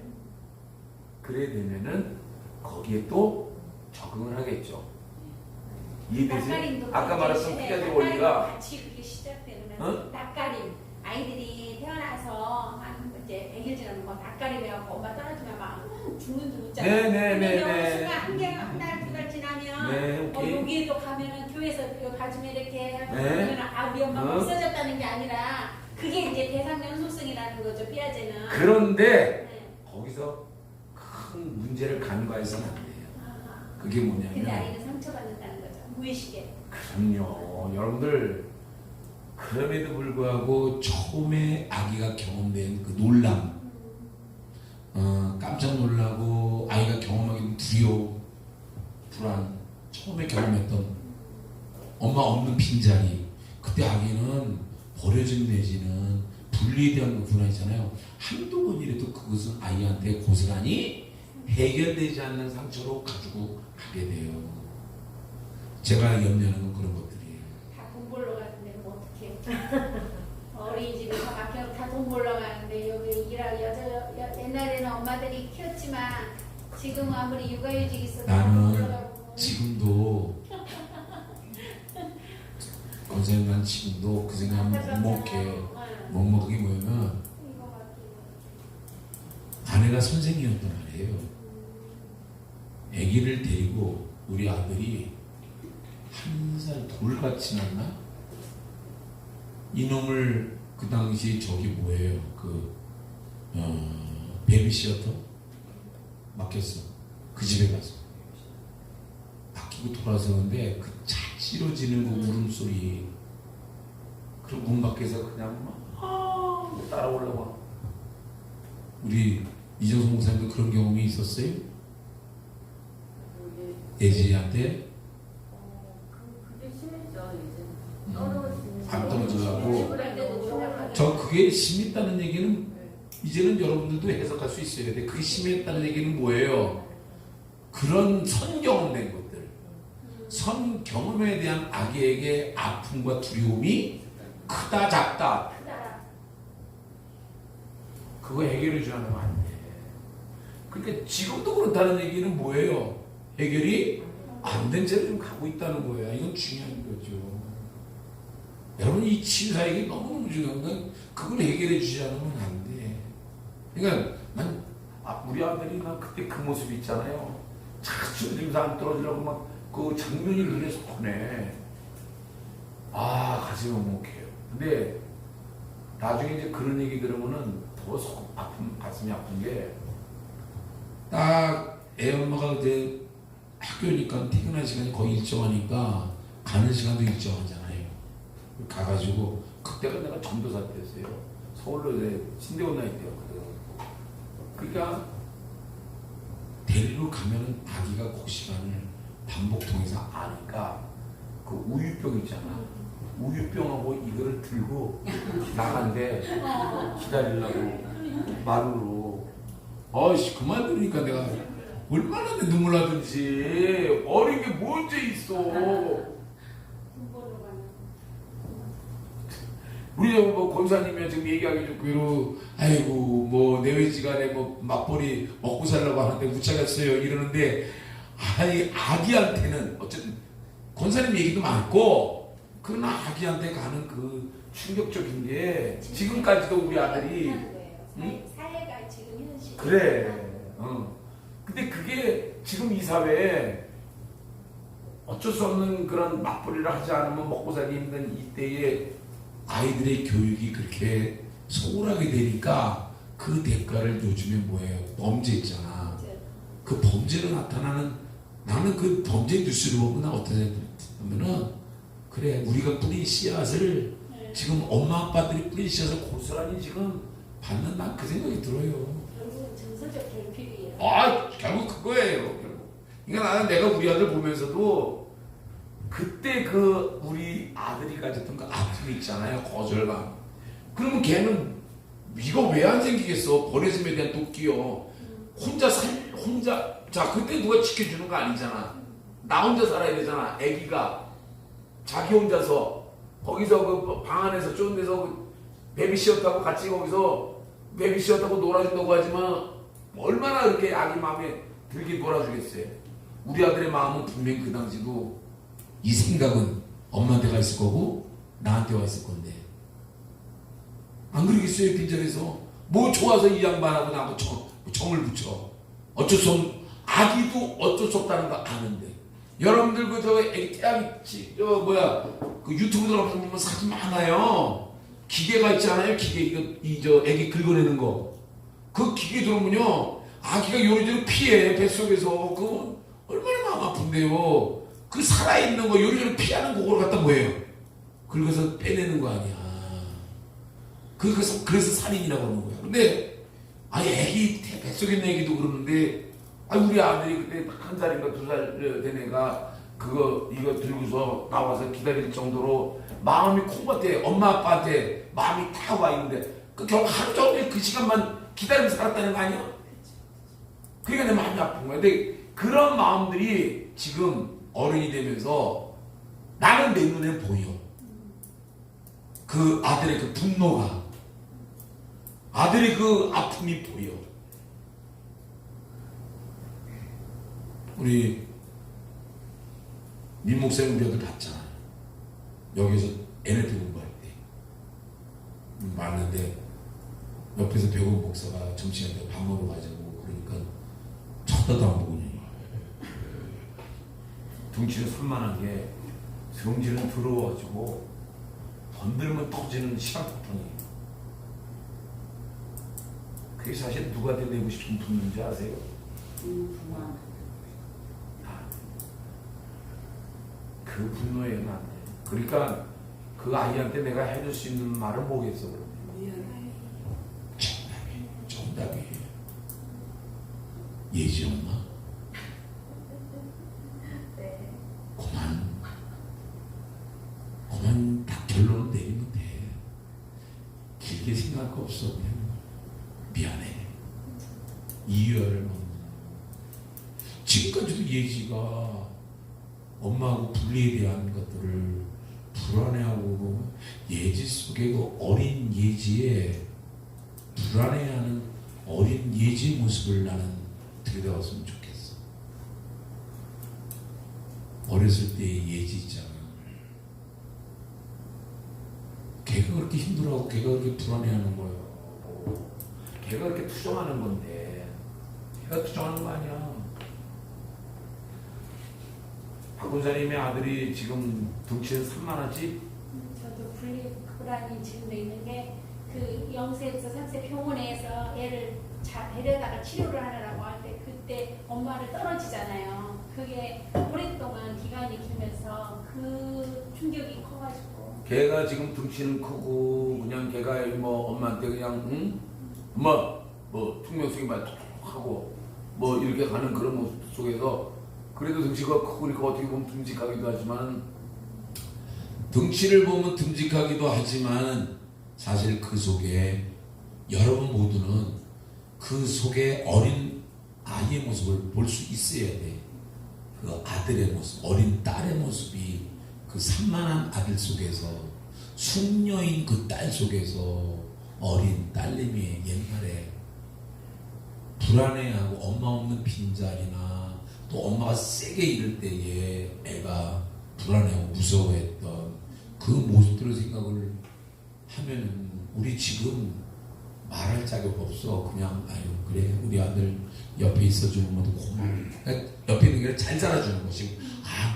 그래 되면은 거기에 또 적응을 하겠죠. 이해되세요? 아까 말했던 피자의 원리가 같이 그렇게 시작되는 어? 낯가림. 아이들이 태어나서 한 이제 100일 지나면 뭐 낯가림해갖고 엄마 떨어지면 막 죽는 줄 웃잖아요. 네네네네. 순간 한 달, 두 달 지나면 네, 오케이. 여기에도 가면은 교회에서 이거 가슴에 이렇게 네. 그러면 우리 엄마가 어? 없어졌다는 게 아니라 그게 이제 대상 연속성이라는 거죠. 피아제는. 그런데 네. 거기서 큰 문제를 간과해서는 안 돼요. 아, 그게 근데 뭐냐면 아이는 상처받는다는 거죠. 무의식에. 그럼요. 여러분들 그럼에도 불구하고 처음에 아기가 경험된 그 놀람, 깜짝 놀라고 아이가 경험하기는 두려움, 불안, 처음에 경험했던 엄마 없는 빈자리, 그때 아기는 버려진 내지는 분리에 대한 불안이잖아요. 한두 번이라도 그것은 아이한테 고스란히 해결되지 않는 상처로 가지고 가게 돼요. 제가 염려하는 건 그런 것들이에요. 다 돈 벌러 가는데 뭐 어떡해. 어린이집에 다 막혀서 다 돈 벌러 가는데 여기 일하고 옛날에는 엄마들이 키웠지만 지금 아무리 육아휴직 있어도 나는 지금도 선생님 난 지금도 그 생각하면 먹먹하게 뭐냐면 아내가 선생님이었단 말이에요. 아기를 데리고 우리 아들이 1살 돌같이 났나? 이놈을 그 당시 저기 뭐예요? 베이비시어터 맡겼어. 그 집에 가서 맡기고 돌아서는데 그 짝지러지는 그 울음소리, 그리고 문 밖에서 그냥 막 따라오려고. 우리 이정수 목사님도 그런 경험이 있었어요? 예지한테? 그게 심했다는 얘기는 이제는 여러분들도 해석할 수 있어야 돼. 그게 심했다는 얘기는 뭐예요? 그런 선경험된 것들, 선 경험에 대한 아기에게 아픔과 두려움이 크다 작다, 크다. 그거 해결해 주라는 안 돼. 그러니까 지금도 그렇다는 얘기는 뭐예요? 해결이 안 된 채로 좀 가고 있다는 거야. 이건 중요한 거죠. 여러분, 이 치유사역이 너무너무 중요한 건 그걸 해결해 주지 않으면 안 돼. 그러니까 우리 아들이 난 그때 그 모습 있잖아요. 자주 증상 떨어지려고 막 그 장면이 눈에 선해. 가슴이 먹먹해요. 근데 나중에 이제 그런 얘기 들으면은 더 가슴이 아픈 게, 딱 애 엄마가 그때 학교니까 퇴근할 시간이 거의 일정하니까 가는 시간도 일정하잖아요. 가가지고 그때가 내가 전도사 때였어요. 서울로 이제 신대원 나이 때였거든. 그러니까 데리러 가면은 아기가 그 시간을 반복통해서 아니까 그 우유병 있잖아. 우유병하고 이거를 들고 나간대. 기다리려고 마루로. 그만 들으니까 내가 얼마나 눈물 나든지. 어린 게 뭔지 있어. 군보로 가는. 우리 뭐 권사님이 지금 얘기하기 좋고, 아이고 뭐 내외지간에 뭐 맞벌이 먹고 살라고 하는데 무차겠어요 이러는데, 아기한테는 어쨌든 권사님 얘기도 많고, 그러나 아기한테 가는 그 충격적인 게 지금까지도 우리 아들이 사회가 지금 현실. 그래. 근데 그게 지금 이 사회에 어쩔 수 없는 그런 맞벌이를 하지 않으면 먹고 살기 힘든 이때에 아이들의 교육이 그렇게 소홀하게 되니까 그 대가를 요즘에 뭐예요? 범죄 있잖아. 그 범죄로 나타나는, 나는 그 범죄 뉴스를 보고 나 어떻게 하면은, 그래, 우리가 뿌린 씨앗을 지금 엄마 아빠들이 뿌린 씨앗을 고스란히 지금 받는, 난 그 생각이 들어요. 결국은 정서적 결핍이에요. 결국 그거예요. 결국. 그러니까 나는 내가 우리 아들 보면서도 그때 그 우리 아들이 가졌던 그 아픔 있잖아요. 거절감. 그러면 걔는 이거 왜 안 생기겠어? 버려짐에 대한 도끼요. 혼자 자, 그때 누가 지켜주는 거 아니잖아. 나 혼자 살아야 되잖아. 애기가 자기 혼자서 거기서 그 방 안에서 좁은 데서 그 베비시어터하고 같이 거기서 베비시어터하고 놀아준다고 하지만 얼마나 그렇게 아기 마음에 들게 놀아주겠어요. 우리 아들의 마음은 분명히 그 당시도 이 생각은 엄마한테 가 있을 거고 나한테 와 있을 건데, 안 그러겠어요? 빈절에서 뭐 좋아서 이 양반하고 나하고 정을 붙여. 어쩔 수 없는, 아기도 어쩔 수 없다는 거 아는데. 여러분들 애기 태아기 그 유튜브 들어가서 보면 사진 많아요. 기계가 있잖아요. 기계 애기 긁어내는 거. 그 기계 들어오면요, 아기가 요리조리 피해. 뱃속에서. 그거 얼마나 마음 아픈데요. 그 살아있는 거 요리조리 피하는 그걸 갖다 뭐예요? 긁어서 빼내는 거 아니야. 그래서 살인이라고 하는 거야. 근데 애기 뱃속에 있는 애기도 그러는데, 우리 아들이 그때 1살인가 2살 된 애가 이거 들고서 나와서 기다릴 정도로 마음이 콩밭에 엄마 아빠한테 마음이 다 와 있는데, 결국 하루 종일 그 시간만 기다리면서 살았다는 거 아니야? 그러니까 내 마음이 아픈 거야. 근데 그런 마음들이 지금 어른이 되면서 나는 내 눈에 보여. 그 아들의 그 분노가, 아들의 그 아픔이 보여. 우리 민 목사님 우리 아들 봤잖아. 여기서 NLP 공부할 때 맞는데 옆에서 배우 목사가 점심시간에 밥 먹으러 가자고 그러니까 쳐다도 안 보고 둥치는 산만한 게 성질은 더러워가지고 건들면 터지는 시한폭탄이에요. 그게 사실 누구한테 내고 싶은 분인지 아세요? 그 분노에 안 돼. 그러니까 그 아이한테 내가 해줄 수 있는 말은 뭐겠어? 정답이 예지 엄마. 그만 딱 결론을 내리면 돼. 길게 생각. 거 없어. 그냥 미안해. 이유를 먹는. 지금까지도 예지가 엄마하고 분리에 대한 것들을 불안해하고 예지 속에 그 어린 예지의 불안해하는 어린 예지의 모습을 나는 들여다봤으면 좋겠어. 어렸을 때의 예지 있잖아. 걔가 그렇게 힘들어하고 걔가 그렇게 불안해하는 거예요. 걔가 그렇게 투정하는 건데 걔가 투정하는 거 아니야. 박 군사님의 아들이 지금 덩치는 3만원씩? 저도 불안이 지금도 있는 게 그 0세에서 3세 병원에서 애를 데려다가 치료를 하느라고 할 때 그때 엄마를 떨어지잖아요. 그게 오랫동안 기간이 길면서 그 충격이 커가지고 걔가 지금 덩치는 크고 그냥 걔가 뭐 엄마한테 그냥 응? 엄마 뭐 퉁명스럽게 말 하고 뭐 이렇게 가는 그런 모습 속에서 그래도 덩치가 크고 그러니까 어떻게 보면 듬직하기도 하지만 덩치를 보면 듬직하기도 하지만 사실 그 속에 여러분 모두는 그 속에 어린 아이의 모습을 볼 수 있어야 돼. 그 아들의 모습, 어린 딸의 모습이 그 산만한 아들 속에서 숙녀인 그 딸 속에서 어린 딸내미 옛날에 불안해하고 엄마 없는 빈자리나 또 엄마가 세게 이럴 때에 애가 불안해하고 무서워했던 그 모습들을 생각을 하면 우리 지금 말할 자격 없어. 그냥 아유 그래 우리 아들 옆에 있어주는 것도 고마워. 그러니까 옆에 있는 게 잘 살아주는 거 지금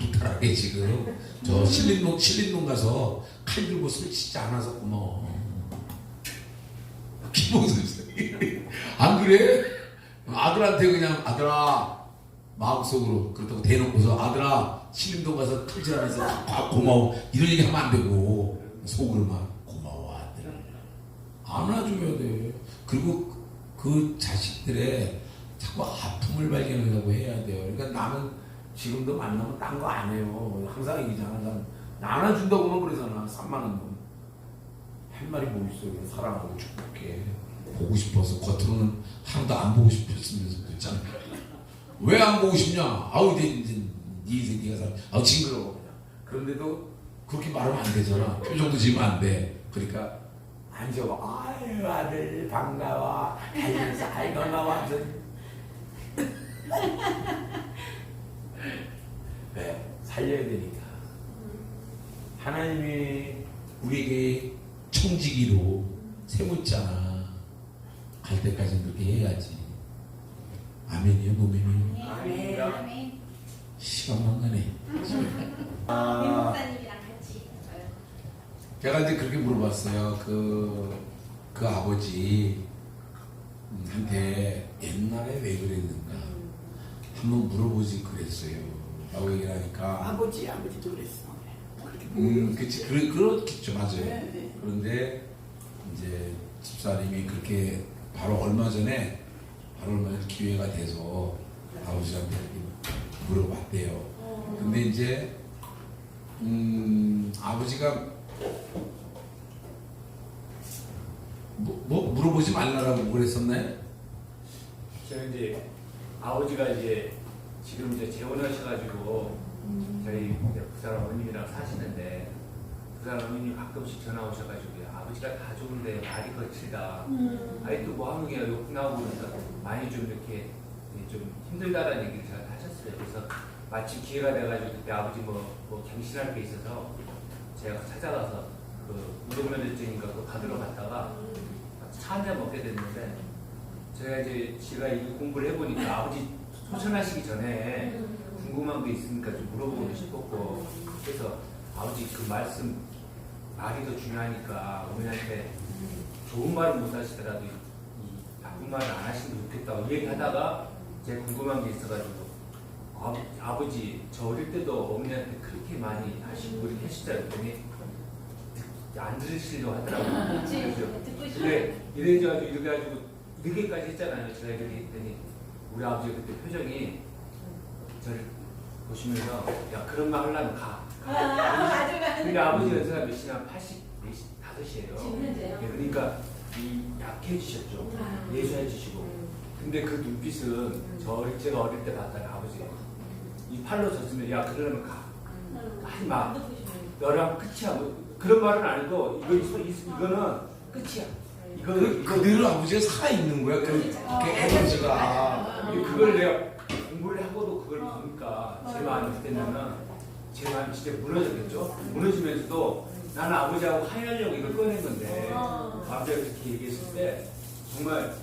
무탈하게 지금 저 신림동 가서 칼 들고 스치지 않아서 고마워. 김봉선 안 그래? 아들한테 그냥 아들아 마음속으로 그렇다고 대놓고서 아들아 신림동 가서 칼질 안 해서 고마워 이런 얘기 하면 안 되고 속으로 막 고마워 아들 안아줘야 돼. 그리고 그 자식들의 자꾸 아픔을 발견하려고 해야 돼요. 그러니까 나는 지금도 만나면 딴 거 안 해요. 항상 얘기잖아. 나 안아준다고만 그러잖아. 3만 원. 할 말이 뭐 있어요. 그냥 사랑하고 축복해. 보고 싶어서 겉으로는 하나도 안 보고 싶었으면서 그랬잖아. 왜 안 보고 싶냐? 아우 이제 네 새끼가 살. 아우 징그러워 그냥. 그런데도 그렇게 말하면 안 되잖아. 표정도 지으면 안 돼. 그러니까 앉아봐. 아유 아들 반가워. 달려서 아이고 나와. 왜? 살려야 되니까. 하나님이 우리에게 청지기로 세웠잖아. 갈 때까지는 그렇게 해야지. 아멘이요, 노멘이요? 네, 아멘. 시간만 가네. 목사님이랑 같이 제가 이제 그렇게 물어봤어요. 그 아버지 한테 옛날에 왜 그랬는가 한번 물어보지 그랬어요. 라고 얘기를 하니까 아버지도 그랬어. 그렇게 그치 그렇겠죠. 맞아요. 네. 그런데 이제 집사님이 그렇게 바로 얼마 전에 기회가 돼서 아버지한테 이렇게 물어봤대요. 근데 이제 아버지가 뭐 물어보지 말라라고 그랬었나요? 저는 이제 아버지가 이제 지금 이제 재혼하셔가지고 저희 이제 부산 어머님이랑 사시는데 부산 어머님이 가끔씩 전화 오셔가지고 아버지가 다 좋은데 말이 거칠다. 아니 또 뭐 하는 게 욕 나오고 그래서 많이 좀 이렇게 좀 힘들다라는 얘기를 제가 하셨어요. 그래서 마침 기회가 돼가지고 그때 아버지 뭐 갱신할 게 있어서 제가 찾아가서 그 운동면허증인가 그거 받으러 갔다가 차 한 잔 먹게 됐는데 제가 이 공부를 해보니까 아버지 소천하시기 전에 궁금한 게 있으니까 좀 물어보고 싶었고 그래서 아버지 그 말이 더 중요하니까 어머니한테 좋은 말은 못 하시더라도 이 나쁜 말을 안 하시면 좋겠다고 얘기하다가 제가 궁금한 게 있어가지고 아버지 저 어릴 때도 어머니한테 그렇게 많이 하시고 이렇게 하시잖아요. 그랬더니 안 들으시려고 하더라고요. 듣고 싶어. 이래가지고 늦게까지 했잖아요. 제가 이렇게 했더니 우리 아버지 그때 표정이 저를 보시면서 야 그런 말 하려면 가. 맞아. 근데 아버지 연세가 몇 시냐? 85이에요. 지금 현재요? 그러니까 이 약해지셨죠. 예수해지시고. 근데 그 눈빛은 제가 어릴 때 봤던 아버지예요. 이 팔로 졌으면 야 그러면 가. 하지 마. 너랑 끝이야. 뭐 그런 말은 아니고 이거는 끝이야. 그대로 아버지가 살아있는 거야. 그 에너지가. 근데 그걸 내가 공부를 하고도 그걸 보니까 제 마음이 그때는 제 마음이 진짜 무너졌겠죠. 무너지면서도 나는 아버지하고 화해하려고 이걸 꺼낸 건데 아버지가 그렇게 얘기했을 때 정말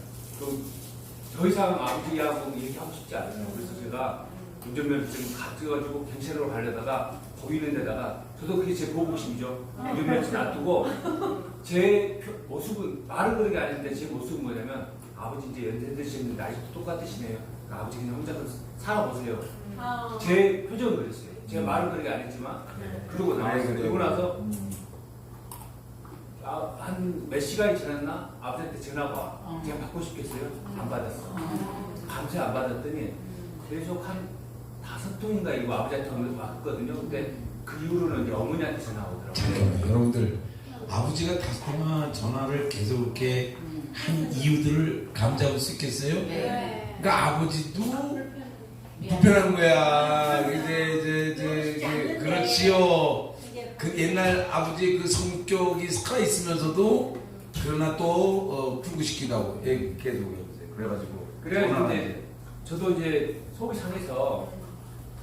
더 이상 아버지하고 얘기하고 싶지 않아요. 그래서 제가 운전면허증 가져가지고 경찰으로 가려다가 보이는 데다가 저도 그게 제 보복심이죠. 운전면허증 놔두고 제 모습은 말은 그런 게 아닌데 제 모습은 뭐냐면 아버지 이제 연세 드셨는데 아직도 똑같으시네요. 그러니까 아버지 그냥 혼자 살아보세요. 제 표정은 그랬어요. 제가 말은 그렇게 안 했지만 그러고 나왔어요. 그러고 나서 한 몇 시간이 지났나 아버지한테 전화가 와. 제가 받고 싶겠어요? 안 받았어. 밤새 안 받았더니 계속 한 5통인가 이거 아버지한테 왔거든요. 근데 그 이후로는 이제 어머니한테 전화가 오더라고요. 잠깐만요. 여러분들 아버지가 5통만 전화를 계속 이렇게 한 이유들을 감잡을 수 있겠어요? 네. 그러니까 아버지도 불편한 거야. 이제 그렇지요. 그 옛날 아버지 그 성격이 살아 있으면서도 그러나 또 풀고 싶기도 하고 계속 해보세요. 그래가지고 그래가지고 저도 이제 속이 상해서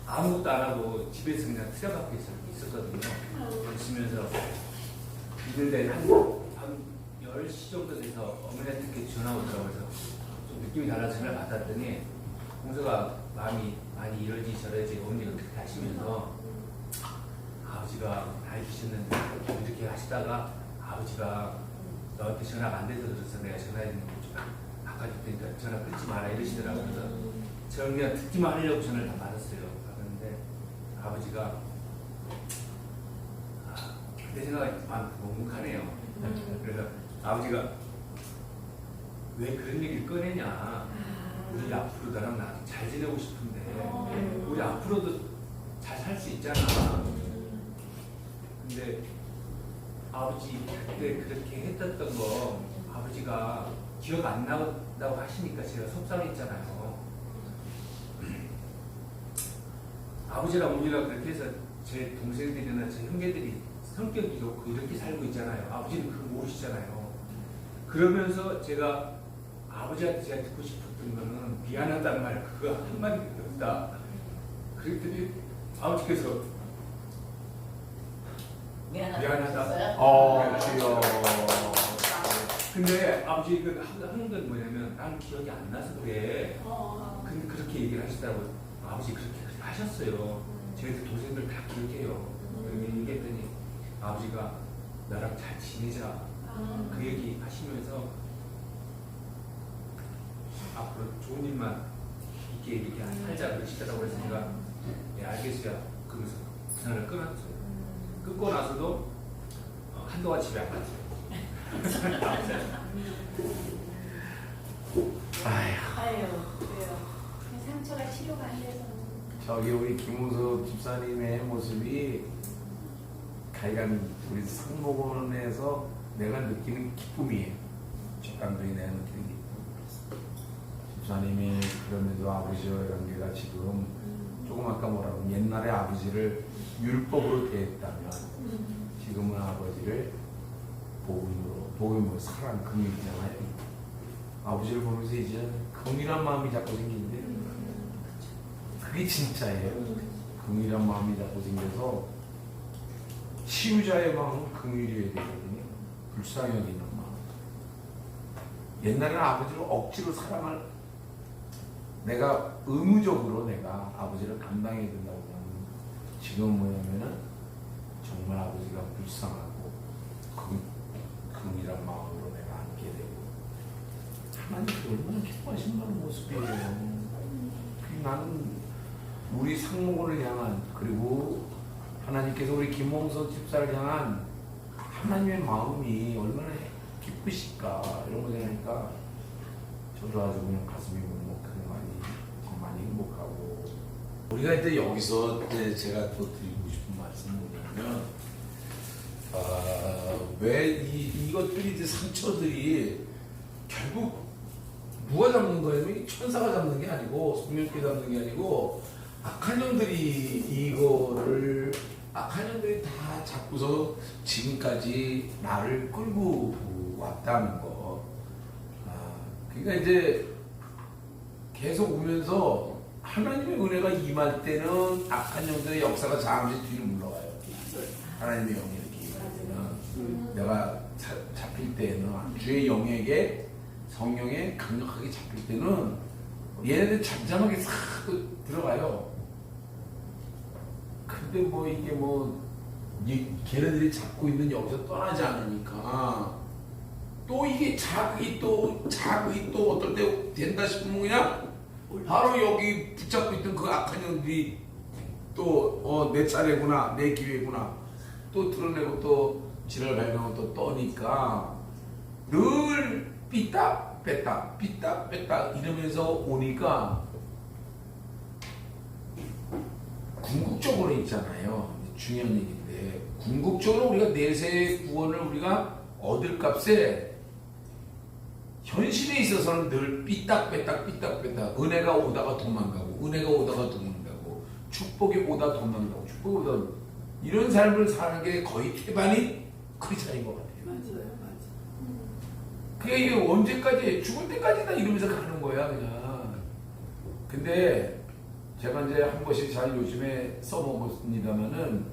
아무것도 안 하고 집에서 그냥 틀어박혀 있었거든요. 있으면서 있는데 한 10시 정도 돼서 어머니한테 이렇게 전화 오더라고요. 그래서 좀 느낌이 달라서 전화를 받았더니 공서가 마음이 많이 이러지 저러지 어머니가 그렇게 하시면서 아버지가 나이 드셨는데 이렇게 하시다가 아버지가 너한테 전화가 안 돼서 그래서 내가 전화했는데 좀 바꿔줄 테니까 전화 끊지 마라 이러시더라고요. 그래서 저는 그냥 듣기만 하려고 전화를 다 받았어요. 받았는데 아버지가 내 생각에 묵묵하네요. 그래서 아버지가 왜 그런 얘기를 꺼내냐. 우리 앞으로 너랑 나 잘 지내고 싶은데 우리 앞으로도 잘 살 수 있잖아. 근데 아버지 그때 그렇게 했었던 거 아버지가 기억 안 나다고 하시니까 제가 속상했잖아요. 아버지랑 어머니가 그렇게 해서 제 동생들이나 제 형제들이 성격이 좋고 이렇게 살고 있잖아요. 아버지는 그걸 모르시잖아요. 그러면서 제가 아버지한테 제가 듣고 싶었던 거는 미안하다는 말 그거 한마디밖에 없다. 그랬더니 아버지께서 미안하다. 주여. 근데 아버지 하는 건 뭐냐면 나는 기억이 안 나서 그래. 근데 그렇게 얘기를 하시더라고요. 아버지 그렇게 하셨어요. 저희들 동생들 다 기억해요. 그렇게 얘기했더니 아버지가 나랑 잘 지내자. 그 얘기 하시면서 앞으로 좋은 일만 있게 이렇게 살자 그러시더라고요. 그래서 제가 네 알겠어요. 그러면서 전화를 끊었어요. 끊고 나서도 한동안 집에 안 갔어요. 아유, 그래요. 상처가 치료가 안 돼서. 저기 우리 김우석 집사님의 모습이 가장 우리 상목원에서 내가 느끼는 기쁨이에요. 직감독이 내가 느끼는 기쁨. 집사님이 그러면서 아버지와의 관계가 지금 조금 아까 뭐라고 옛날에 아버지를 율법으로 대했다면 지금은 아버지를 복음으로 사랑 긍휼이잖아요. 아버지를 보면서 이제 긍휼한 마음이 자꾸 생기는데 그게 진짜예요. 긍휼한 마음이 자꾸 생겨서 치유자의 마음은 긍휼이어야 되거든요. 불쌍히 여기는 마음. 옛날에는 아버지를 억지로 사랑할 내가 의무적으로 내가 아버지를 감당해야 된다고 하면 지금 뭐냐면은 정말 아버지가 불쌍하고 긍휼한 마음으로 내가 안게 되고 하나님이 얼마나 기뻐하신다는 모습이에요. 나는 우리 상목원을 향한 그리고 하나님께서 우리 김홍서 집사를 향한 하나님의 마음이 얼마나 기쁘실까 이런 거 생각하니까 저도 아주 그냥 가슴이 먹먹하게 많이 행복하고 우리가 이제 여기서 이제 제가 또 드리고 싶은 말씀은 뭐냐면 왜 이것들이 이제 상처들이 결국 누가 잡는 거예요? 이 천사가 잡는 게 아니고 성령께 잡는 게 아니고 악한 영들이 악한 영들이 다 잡고서 지금까지 나를 끌고 왔다는 거. 그러니까 이제 계속 오면서 하나님의 은혜가 임할 때는 악한 영들의 역사가 잠시 뒤로 물러가요. 하나님의 영이 이렇게 임하면 내가 잡힐 때는 주의 영에게 성령에 강력하게 잡힐 때는 얘네들 잠잠하게 싹 들어가요. 근데 뭐 이게 걔네들이 잡고 있는 여기서 떠나지 않으니까 또 이게 자극이 또 어떨 때 된다 싶으면 그냥 바로 여기 붙잡고 있던 그 악한 영들이 또 내 차례구나, 내 기회구나 또 드러내고 또 지랄 발명하고 또 떠니까 늘 삐딱 뺐다 이러면서 오니까 궁극적으로 있잖아요. 중요한 얘기인데 궁극적으로 우리가 내세의 구원을 우리가 얻을 값에 현실에 있어서는 늘 삐딱 뺐다 은혜가 오다가 도망가고 축복이 오다 도망가고 이런 삶을 사는 게 거의 태반이 크리스찬인 것 같아요. 맞아요. 그게 이게 언제까지 죽을 때까지나 이러면서 가는 거야 그냥. 근데 제가 이제 한 번씩 잘 요즘에 써먹었습니다만은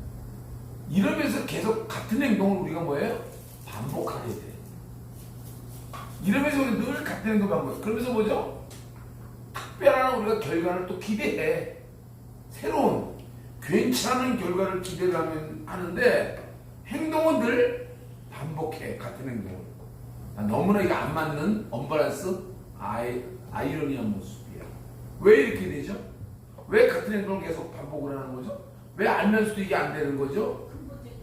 이러면서 계속 같은 행동을 우리가 뭐예요? 반복하게 돼. 이러면서 우리 늘 같은 행동 반복. 그러면서 뭐죠? 특별한 우리가 결과를 또 기대해. 새로운 괜찮은 결과를 기대를 하는데 행동은 늘 반복해. 같은 행동을. 너무나 이게 안 맞는 언밸런스 아이러니한 모습이야. 왜 이렇게 되죠? 왜 같은 행동을 계속 반복을 하는 거죠? 왜 알면서도 이게 안 되는 거죠?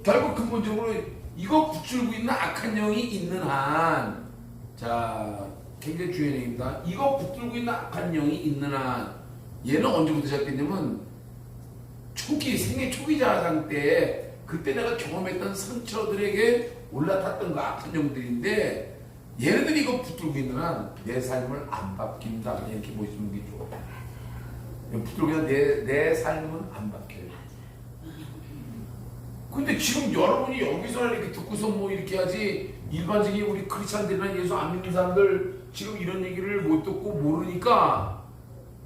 결국 근본적으로 이거 붙들고 있는 악한 영이 있는 한, 자, 굉장히 중요한 얘기입니다. 이거 붙들고 있는 악한 영이 있는 한, 얘는 언제부터 시작됐냐면 생애 초기 자상 때 그때 내가 경험했던 상처들에게 올라탔던 그 악한 영들인데 얘네들이 이거 붙들고 있는 한 내 삶을 안 바뀐다. 이렇게 보시는 게 좋아요. 붙들고 있는 내 삶은 안 바뀌어요. 근데 지금 여러분이 여기서 이렇게 듣고서 뭐 이렇게 하지 일반적인 우리 크리스찬들이나 예수 안 믿는 사람들 지금 이런 얘기를 못 듣고 모르니까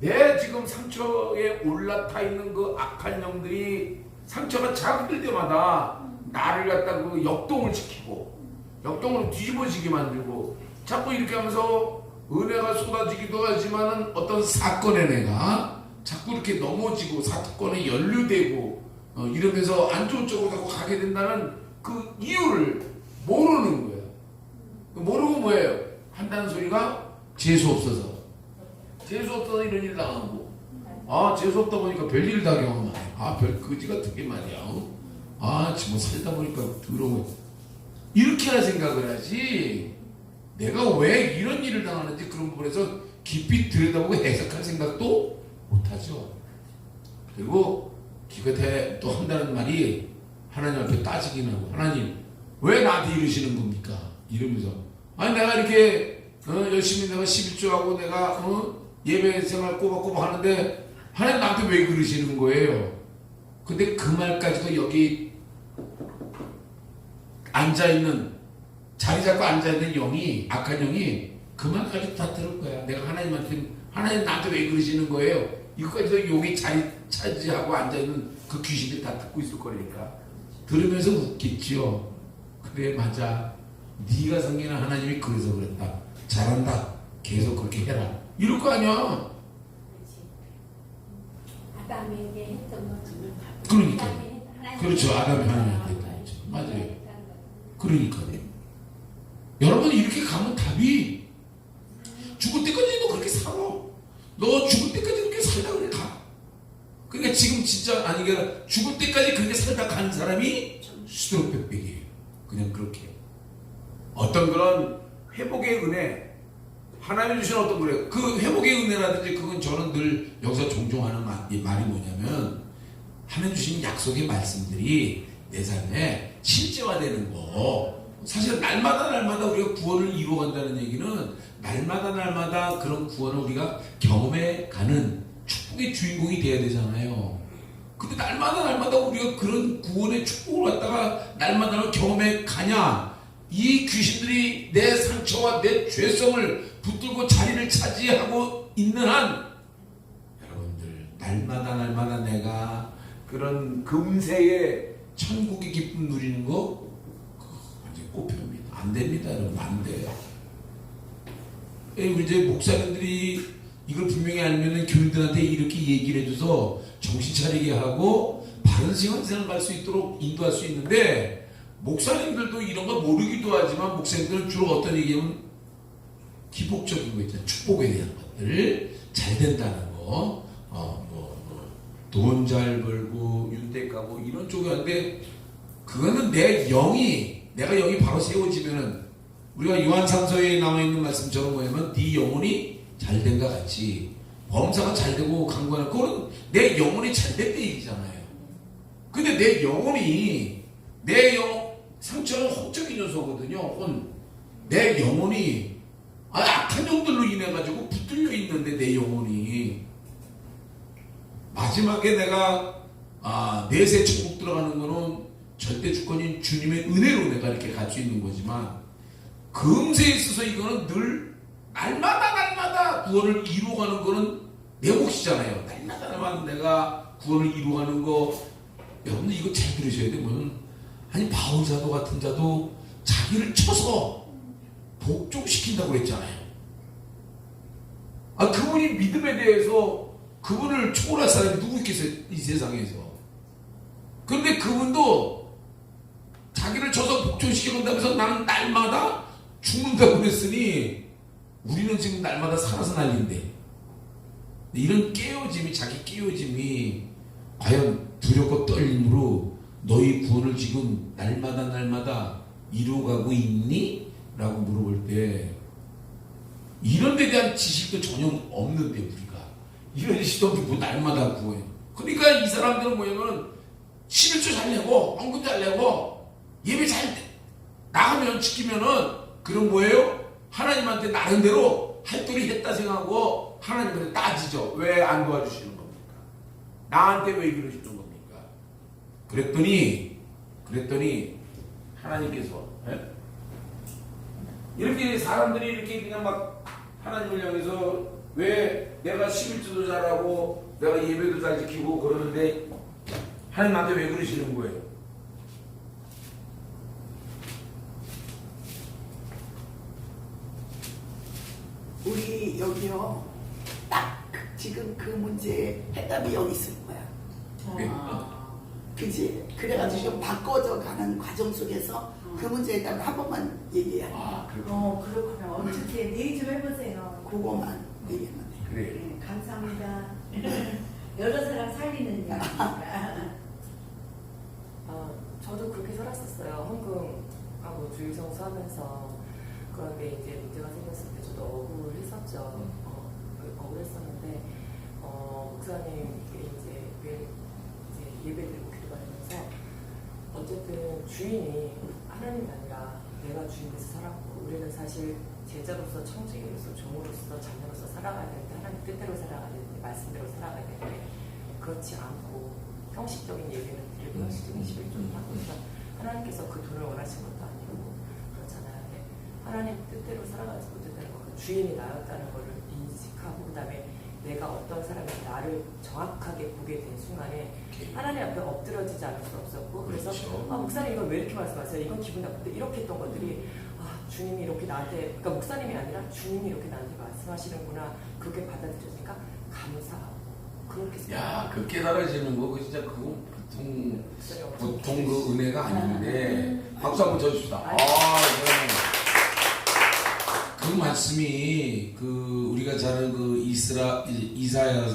내 지금 상처에 올라타 있는 그 악한 영들이 상처가 자극될 때마다 나를 갖다 그 역동을 시키고 역동으로 뒤집어지게 만들고 자꾸 이렇게 하면서 은혜가 쏟아지기도 하지만은 어떤 사건에 내가 자꾸 이렇게 넘어지고 사건에 연루되고 이러면서 안 좋은 쪽으로 자꾸 가게 된다는 그 이유를 모르는 거예요. 모르고 뭐예요? 한다는 소리가 재수없어서 이런 일 당하고 재수없다 보니까 별일 다 경험하네. 별 거지 같은 게 말이야. 지금 살다 보니까 더러워. 이렇게나 생각을 하지 내가 왜 이런 일을 당하는지 그런 부분에서 깊이 들여다보고 해석할 생각도 못하죠. 그리고 기껏해 또 한다는 말이 하나님 앞에 따지긴 하고 하나님 왜 나한테 이러시는 겁니까? 이러면서 내가 이렇게 열심히 내가 11조하고 내가 예배 생활 꼬박꼬박 하는데 하나님 나한테 왜 그러시는 거예요? 근데 그 말까지도 여기 앉아있는 자리 잡고 앉아있는 영이 악한 영이 그 말까지 다 들을 거야. 내가 하나님 나한테 왜 그러시는 거예요? 이거까지도 여기 자리 차지하고 앉아있는 그 귀신들이 다 듣고 있을 거니까 들으면서 웃겠지요. 그래 맞아. 네가 섬기는 하나님이 그래서 그랬다. 잘한다. 계속 그렇게 해라. 이럴 거 아니야. 아담에게 했던 것처럼. 그러니까. 그렇죠. 아담이 하나님한테 했던 거죠. 맞아요. 그러니까요. 여러분 이렇게 가면 답이 죽을 때까지 너 그렇게 살아. 너 죽을 때까지 그렇게 살다 그래 가. 그러니까 지금 진짜 아니 죽을 때까지 그렇게 살다 가는 사람이 수두룩백백이에요. 그냥 그렇게. 어떤 그런 회복의 은혜 하나님 주신 어떤 그래 그 회복의 은혜라든지 그건 저는 늘 여기서 종종 하는 말이 뭐냐면 하나님 주신 약속의 말씀들이 내 삶에 실제화되는 거 사실 날마다 우리가 구원을 이루어간다는 얘기는 날마다 그런 구원을 우리가 경험해 가는 축복의 주인공이 돼야 되잖아요. 근데 날마다 우리가 그런 구원의 축복을 갖다가 날마다 경험해 가냐? 이 귀신들이 내 상처와 내 죄성을 붙들고 자리를 차지하고 있는 한 여러분들 날마다 내가 그런 금세의 천국의 기쁨 누리는 거 완전 꽃표입니다. 안 됩니다, 여러분. 안 돼요. 이제 목사님들이 이걸 분명히 알면은 교인들한테 이렇게 얘기를 해줘서 정신 차리게 하고 바른 생활을 갈 수 있도록 인도할 수 있는데, 목사님들도 이런 거 모르기도 하지만 목사님들은 주로 어떤 얘기하면 기복적인 거 있잖아요. 축복에 대한 것들, 잘 된다는 거, 돈 잘 벌고 윤택 가고 이런 쪽이 한데, 그거는 내가 영이 바로 세워지면은 우리가 요한삼서에 나와 있는 말씀처럼 뭐냐면 네 영혼이 잘된과 같이 범사가 잘되고 강구하는, 그거는 내 영혼이 잘됐다 얘기잖아요. 근데 내 영혼이 상처는 혼적인 요소거든요. 내 영혼이 악한 영들로 인해 가지고 붙들려 있는데, 내 영혼이 마지막에 내가 내세 천국 들어가는 거는 절대 주권인 주님의 은혜로 내가 이렇게 갈 수 있는 거지만, 금세에 있어서 이거는 늘 날마다 구원을 이루어가는 거는 내 몫이잖아요. 날마다 내가 구원을 이루어가는 거. 여러분들 이거 잘 들으셔야 돼요. 뭐냐면, 아니 바울사도 같은 자도 자기를 쳐서 복종시킨다고 그랬잖아요. 그분이 믿음에 대해서 그분을 초월할 사람이 누구 있겠어요, 이 세상에서. 그런데 그분도 자기를 쳐서 복종시켜간다면서 나는 날마다 죽는다고 그랬으니 우리는 지금 날마다 살아서 난리인데, 이런 깨어짐이, 자기 깨어짐이 과연 두렵고 떨림으로 너희 구원을 지금 날마다 이루어가고 있니? 라고 물어볼 때, 이런 데 대한 지식도 전혀 없는데, 우리가 이런 시도도 뭐 날마다 구해요. 그러니까 이 사람들은 뭐냐면 11조 잘 내고 헌금 잘 내고 예배 잘 나가면 지키면은 그런 뭐예요? 하나님한테 나름대로 할도리 했다 생각하고 하나님한테 따지죠. 왜 안 도와주시는 겁니까? 나한테 왜 이러시는 겁니까? 그랬더니 하나님께서 이렇게 사람들이 이렇게 그냥 막 하나님을 향해서 왜 내가 11조도 잘하고 내가 예배도 잘 지키고 그러는데 하나님 나한테 왜 그러시는 거예요? 우리 여기요, 딱 지금 그 문제의 해답이 여기 있을 거야. 그지? 그래가지고 좀 바꿔져 가는 과정 속에서 그 문제에 해답을 한 번만 얘기해야 돼. 그렇구나. 어떻게 얘기 좀 해보세요. 그거만 얘기하면 돼. 그래. 네, 감사합니다. 여러 사람 살리는 이야기니까. 저도 그렇게 살았었어요. 헌금하고 주의성수 하면서. 그런데 이제 문제가 생겼을 때 저도 억울했었죠. 억울했었는데, 목사님께 이제 예배 드리고 기도하면서 어쨌든 주인이 하나님이 아니라 내가 주인에서 살았고, 우리는 사실 제자로서, 청지기로서, 종으로서, 자녀로서 살아가야 되는데, 하나님 뜻대로 살아가야 되는데, 말씀대로 살아가야 되는데, 그렇지 않고 형식적인 예배는 드리고 형식적인 11조를 하고 있어. 하나님께서 그 돈을 원하신 것도 아니고 그렇잖아요. 근데 하나님 뜻대로 살아가지 못했다는 거, 그 주인이 나였다는 것을 인식하고, 그 다음에 내가 어떤 사람인지 나를 정확하게 보게 된 순간에 하나님 앞에 엎드려지지 않을 수 없었고, 그래서 그렇죠. 목사님 이건 왜 이렇게 말씀하세요? 이건 기분 나쁜데, 이렇게 했던 것들이 주님이 이렇게 나한테, 그러니까 목사님이 아니라 주님이 이렇게 나한테 말씀하시는구나, 그렇게 받아들여지니까 감사하고 그렇게. 야, 그 깨달아지는 거, 그 진짜 그거 보통 그 은혜가 아닌데, 박수 한번 쳐줍시다. 그 말씀이 우리가 잘 아는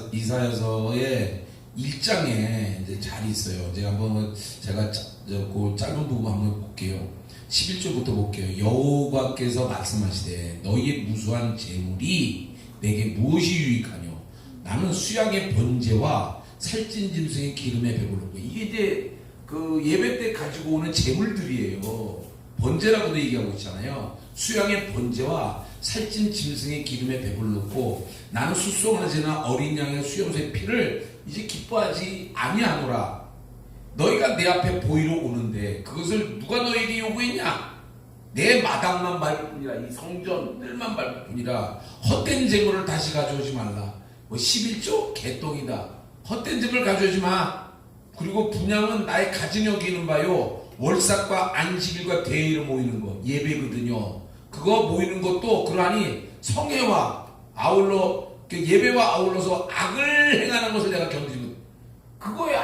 이사야서의 1장에 이제 잘 있어요. 제가 그 짧은 부분 한번 볼게요. 11절부터 볼게요. 여호와께서 말씀하시되 너희의 무수한 재물이 내게 무엇이 유익하뇨? 나는 수양의 번제와 살찐 짐승의 기름에 배부르고. 이게 이제 그 예배 때 가지고 오는 재물들이에요. 번제라고도 얘기하고 있잖아요. 수양의 번제와 살찐 짐승의 기름에 배불렀고 나는 숫송아지나 어린 양의 수염소의 피를 이제 기뻐하지 아니하노라. 너희가 내 앞에 보이러 오는데 그것을 누가 너에게 요구했냐? 내 마당만 밟을 뿐이라, 이 성전 뜰만 밟을 뿐이라. 헛된 재물을 다시 가져오지 말라. 뭐 11조 개똥이다. 헛된 재물 가져오지 마. 그리고 분향은 나의 가진 여기는 바요, 월삭과 안식일과 대회를 모이는 거 예배거든요. 그거 모이는 것도 그러하니 성회와 아울러 예배와 아울러서 악을 행하는 것을 내가 견디지 못. 그거에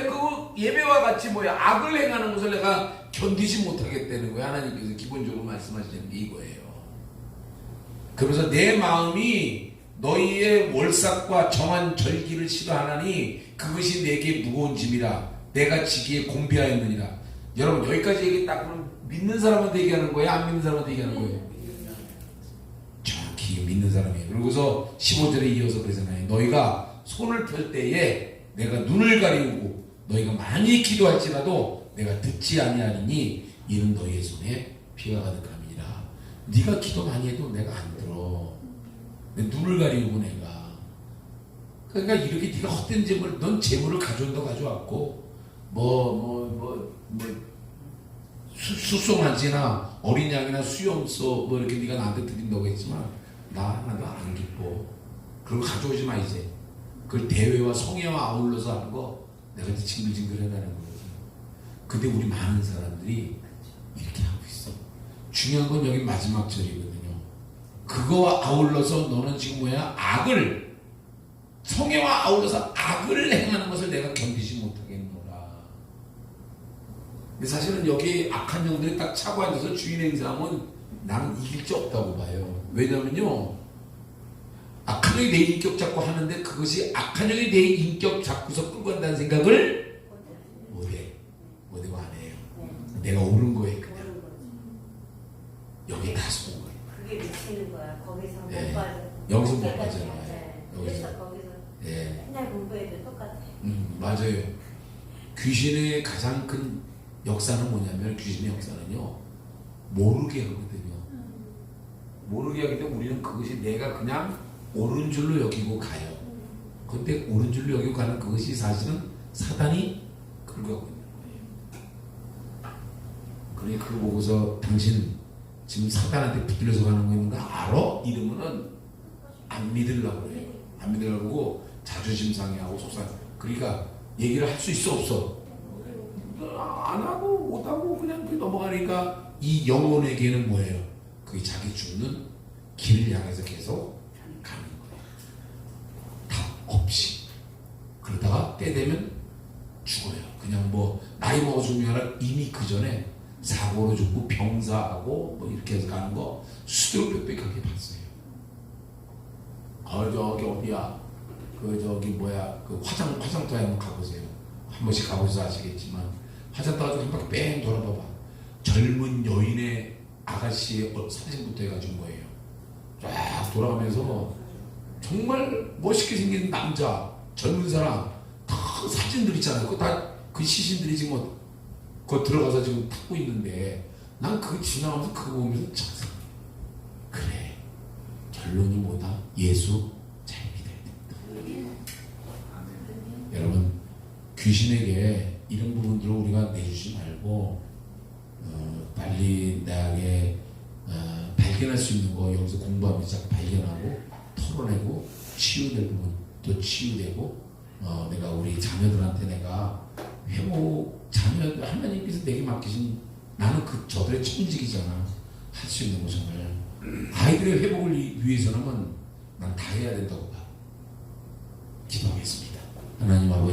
그 예배와 같이 악을 행하는 것을 내가 견디지 못하겠다는 거예요. 하나님께서 기본적으로 말씀하시는 게 이거예요. 그래서 내 마음이 너희의 월삭과 정한 절기를 싫어하나니 그것이 내게 무거운 짐이라 내가 지기에 곤비하였느니라. 여러분 여기까지 얘기 딱 그럼 믿는 사람한테 얘기하는 거예요? 안 믿는 사람한테 얘기하는 거예요? 정확히 믿는 사람이에요. 그러고서 15절에 이어서 그러잖아요. 너희가 손을 펼 때에 내가 눈을 가리우고 너희가 많이 기도할지라도 내가 듣지 아니하리니 이는 너희의 손에 피가 가득함이니라. 네가 기도 많이 해도 내가 안 들어. 내 눈을 가리우고 내가. 그러니까 이렇게 네가 헛된 재물, 넌 재물을 가져온다고 가져왔고 수송아지나 어린 양이나 수염소 이렇게 네가 나한테 드린다고 했지만 나도 안 기뻐. 그런 거 가져오지 마 이제. 그걸 대회와 성회와 아울러서 하는 거 내가 이제 징글징글 해가는 거거든. 근데 우리 많은 사람들이 이렇게 하고 있어. 중요한 건 여기 마지막 절이거든요. 그거와 아울러서 너는 지금 악을, 성회와 아울러서 악을 행하는 것을 내가 견디지 못하겠노라. 근데 사실은 여기 악한 영들이 딱 차고 앉아서 주인 행사하면 나는 이길 수 없다고 봐요. 왜냐면요, 악한 영이 내 인격 잡고 하는데 그것이 악한 영이 내 인격 잡고서 끌고 간다는 생각을 못하고 안 해요. 내가 옳은 거예요. 그냥 여기 다 쏘는 거예요. 그게 미치는 거야. 거기서 네. 못 빠져. 여기서 못 똑같아. 빠져나와요. 네. 여기서. 그래서 거기서 예. 맨날 공부해도 똑같아. 맞아요. 귀신의 가장 큰 역사는 뭐냐면, 귀신의 역사는요, 모르게 하거든요. 모르게 하기 때문에 우리는 그것이 내가 그냥 옳은 줄로 여기고 가요. 근데 옳은 줄로 여기고 가는 그것이 사실은 사단이 끌고 가고 있는 거예요. 그러니 그거 보고서 당신 지금 사단한테 붙들려서 가는 거 있는 거 알아? 이러면은 안 믿으려고 그래요. 안 믿으려고 하고 자존심 상해하고 속상. 그러니까 얘기를 할 수 있어 없어? 안 하고 못 하고 그냥 넘어가니까 이 영혼에게는 뭐예요? 그게 자기 죽는 길을 향해서 계속 가는 거예요. 답 없이. 그러다가 때 되면 죽어요. 그냥 나이 먹어 죽는 게 아니라 이미 그 전에 사고로 죽고 병사하고 이렇게 해서 가는 거 수두룩 빽빽하게 봤어요. 저기 어디야? 그 화장터에 한번 가보세요. 한 번씩 가보셔서 아시겠지만, 화장터 가지고 한 바퀴 뺑 돌아봐봐. 젊은 여인의 아가씨의 사진부터 해가지고 뭐예요? 쫙 돌아가면서 정말 멋있게 생긴 남자, 젊은 사람, 다 사진들 있잖아요. 그거 다 그 시신들이 지금 그거 들어가서 지금 타고 있는데, 난 그거 지나가면서 그거 보면서 참, 그래. 결론이 뭐다? 예수 잘 믿어야 된다. 여러분, 귀신에게 이런 부분들을 우리가 내주지 말고 빨리 나에게 발견할 수 있는 거 여기서 공부하면서 발견하고 털어내고 치유될 부분 또 치유되고 내가 우리 자녀들한테 내가 자녀들 하나님께서 내게 맡기신 나는 저들의 천직이잖아. 할 수 있는 거 정말 아이들의 회복을 위해서는 난 다 해야 된다고 봐. 기도하겠습니다. 하나님 아버지.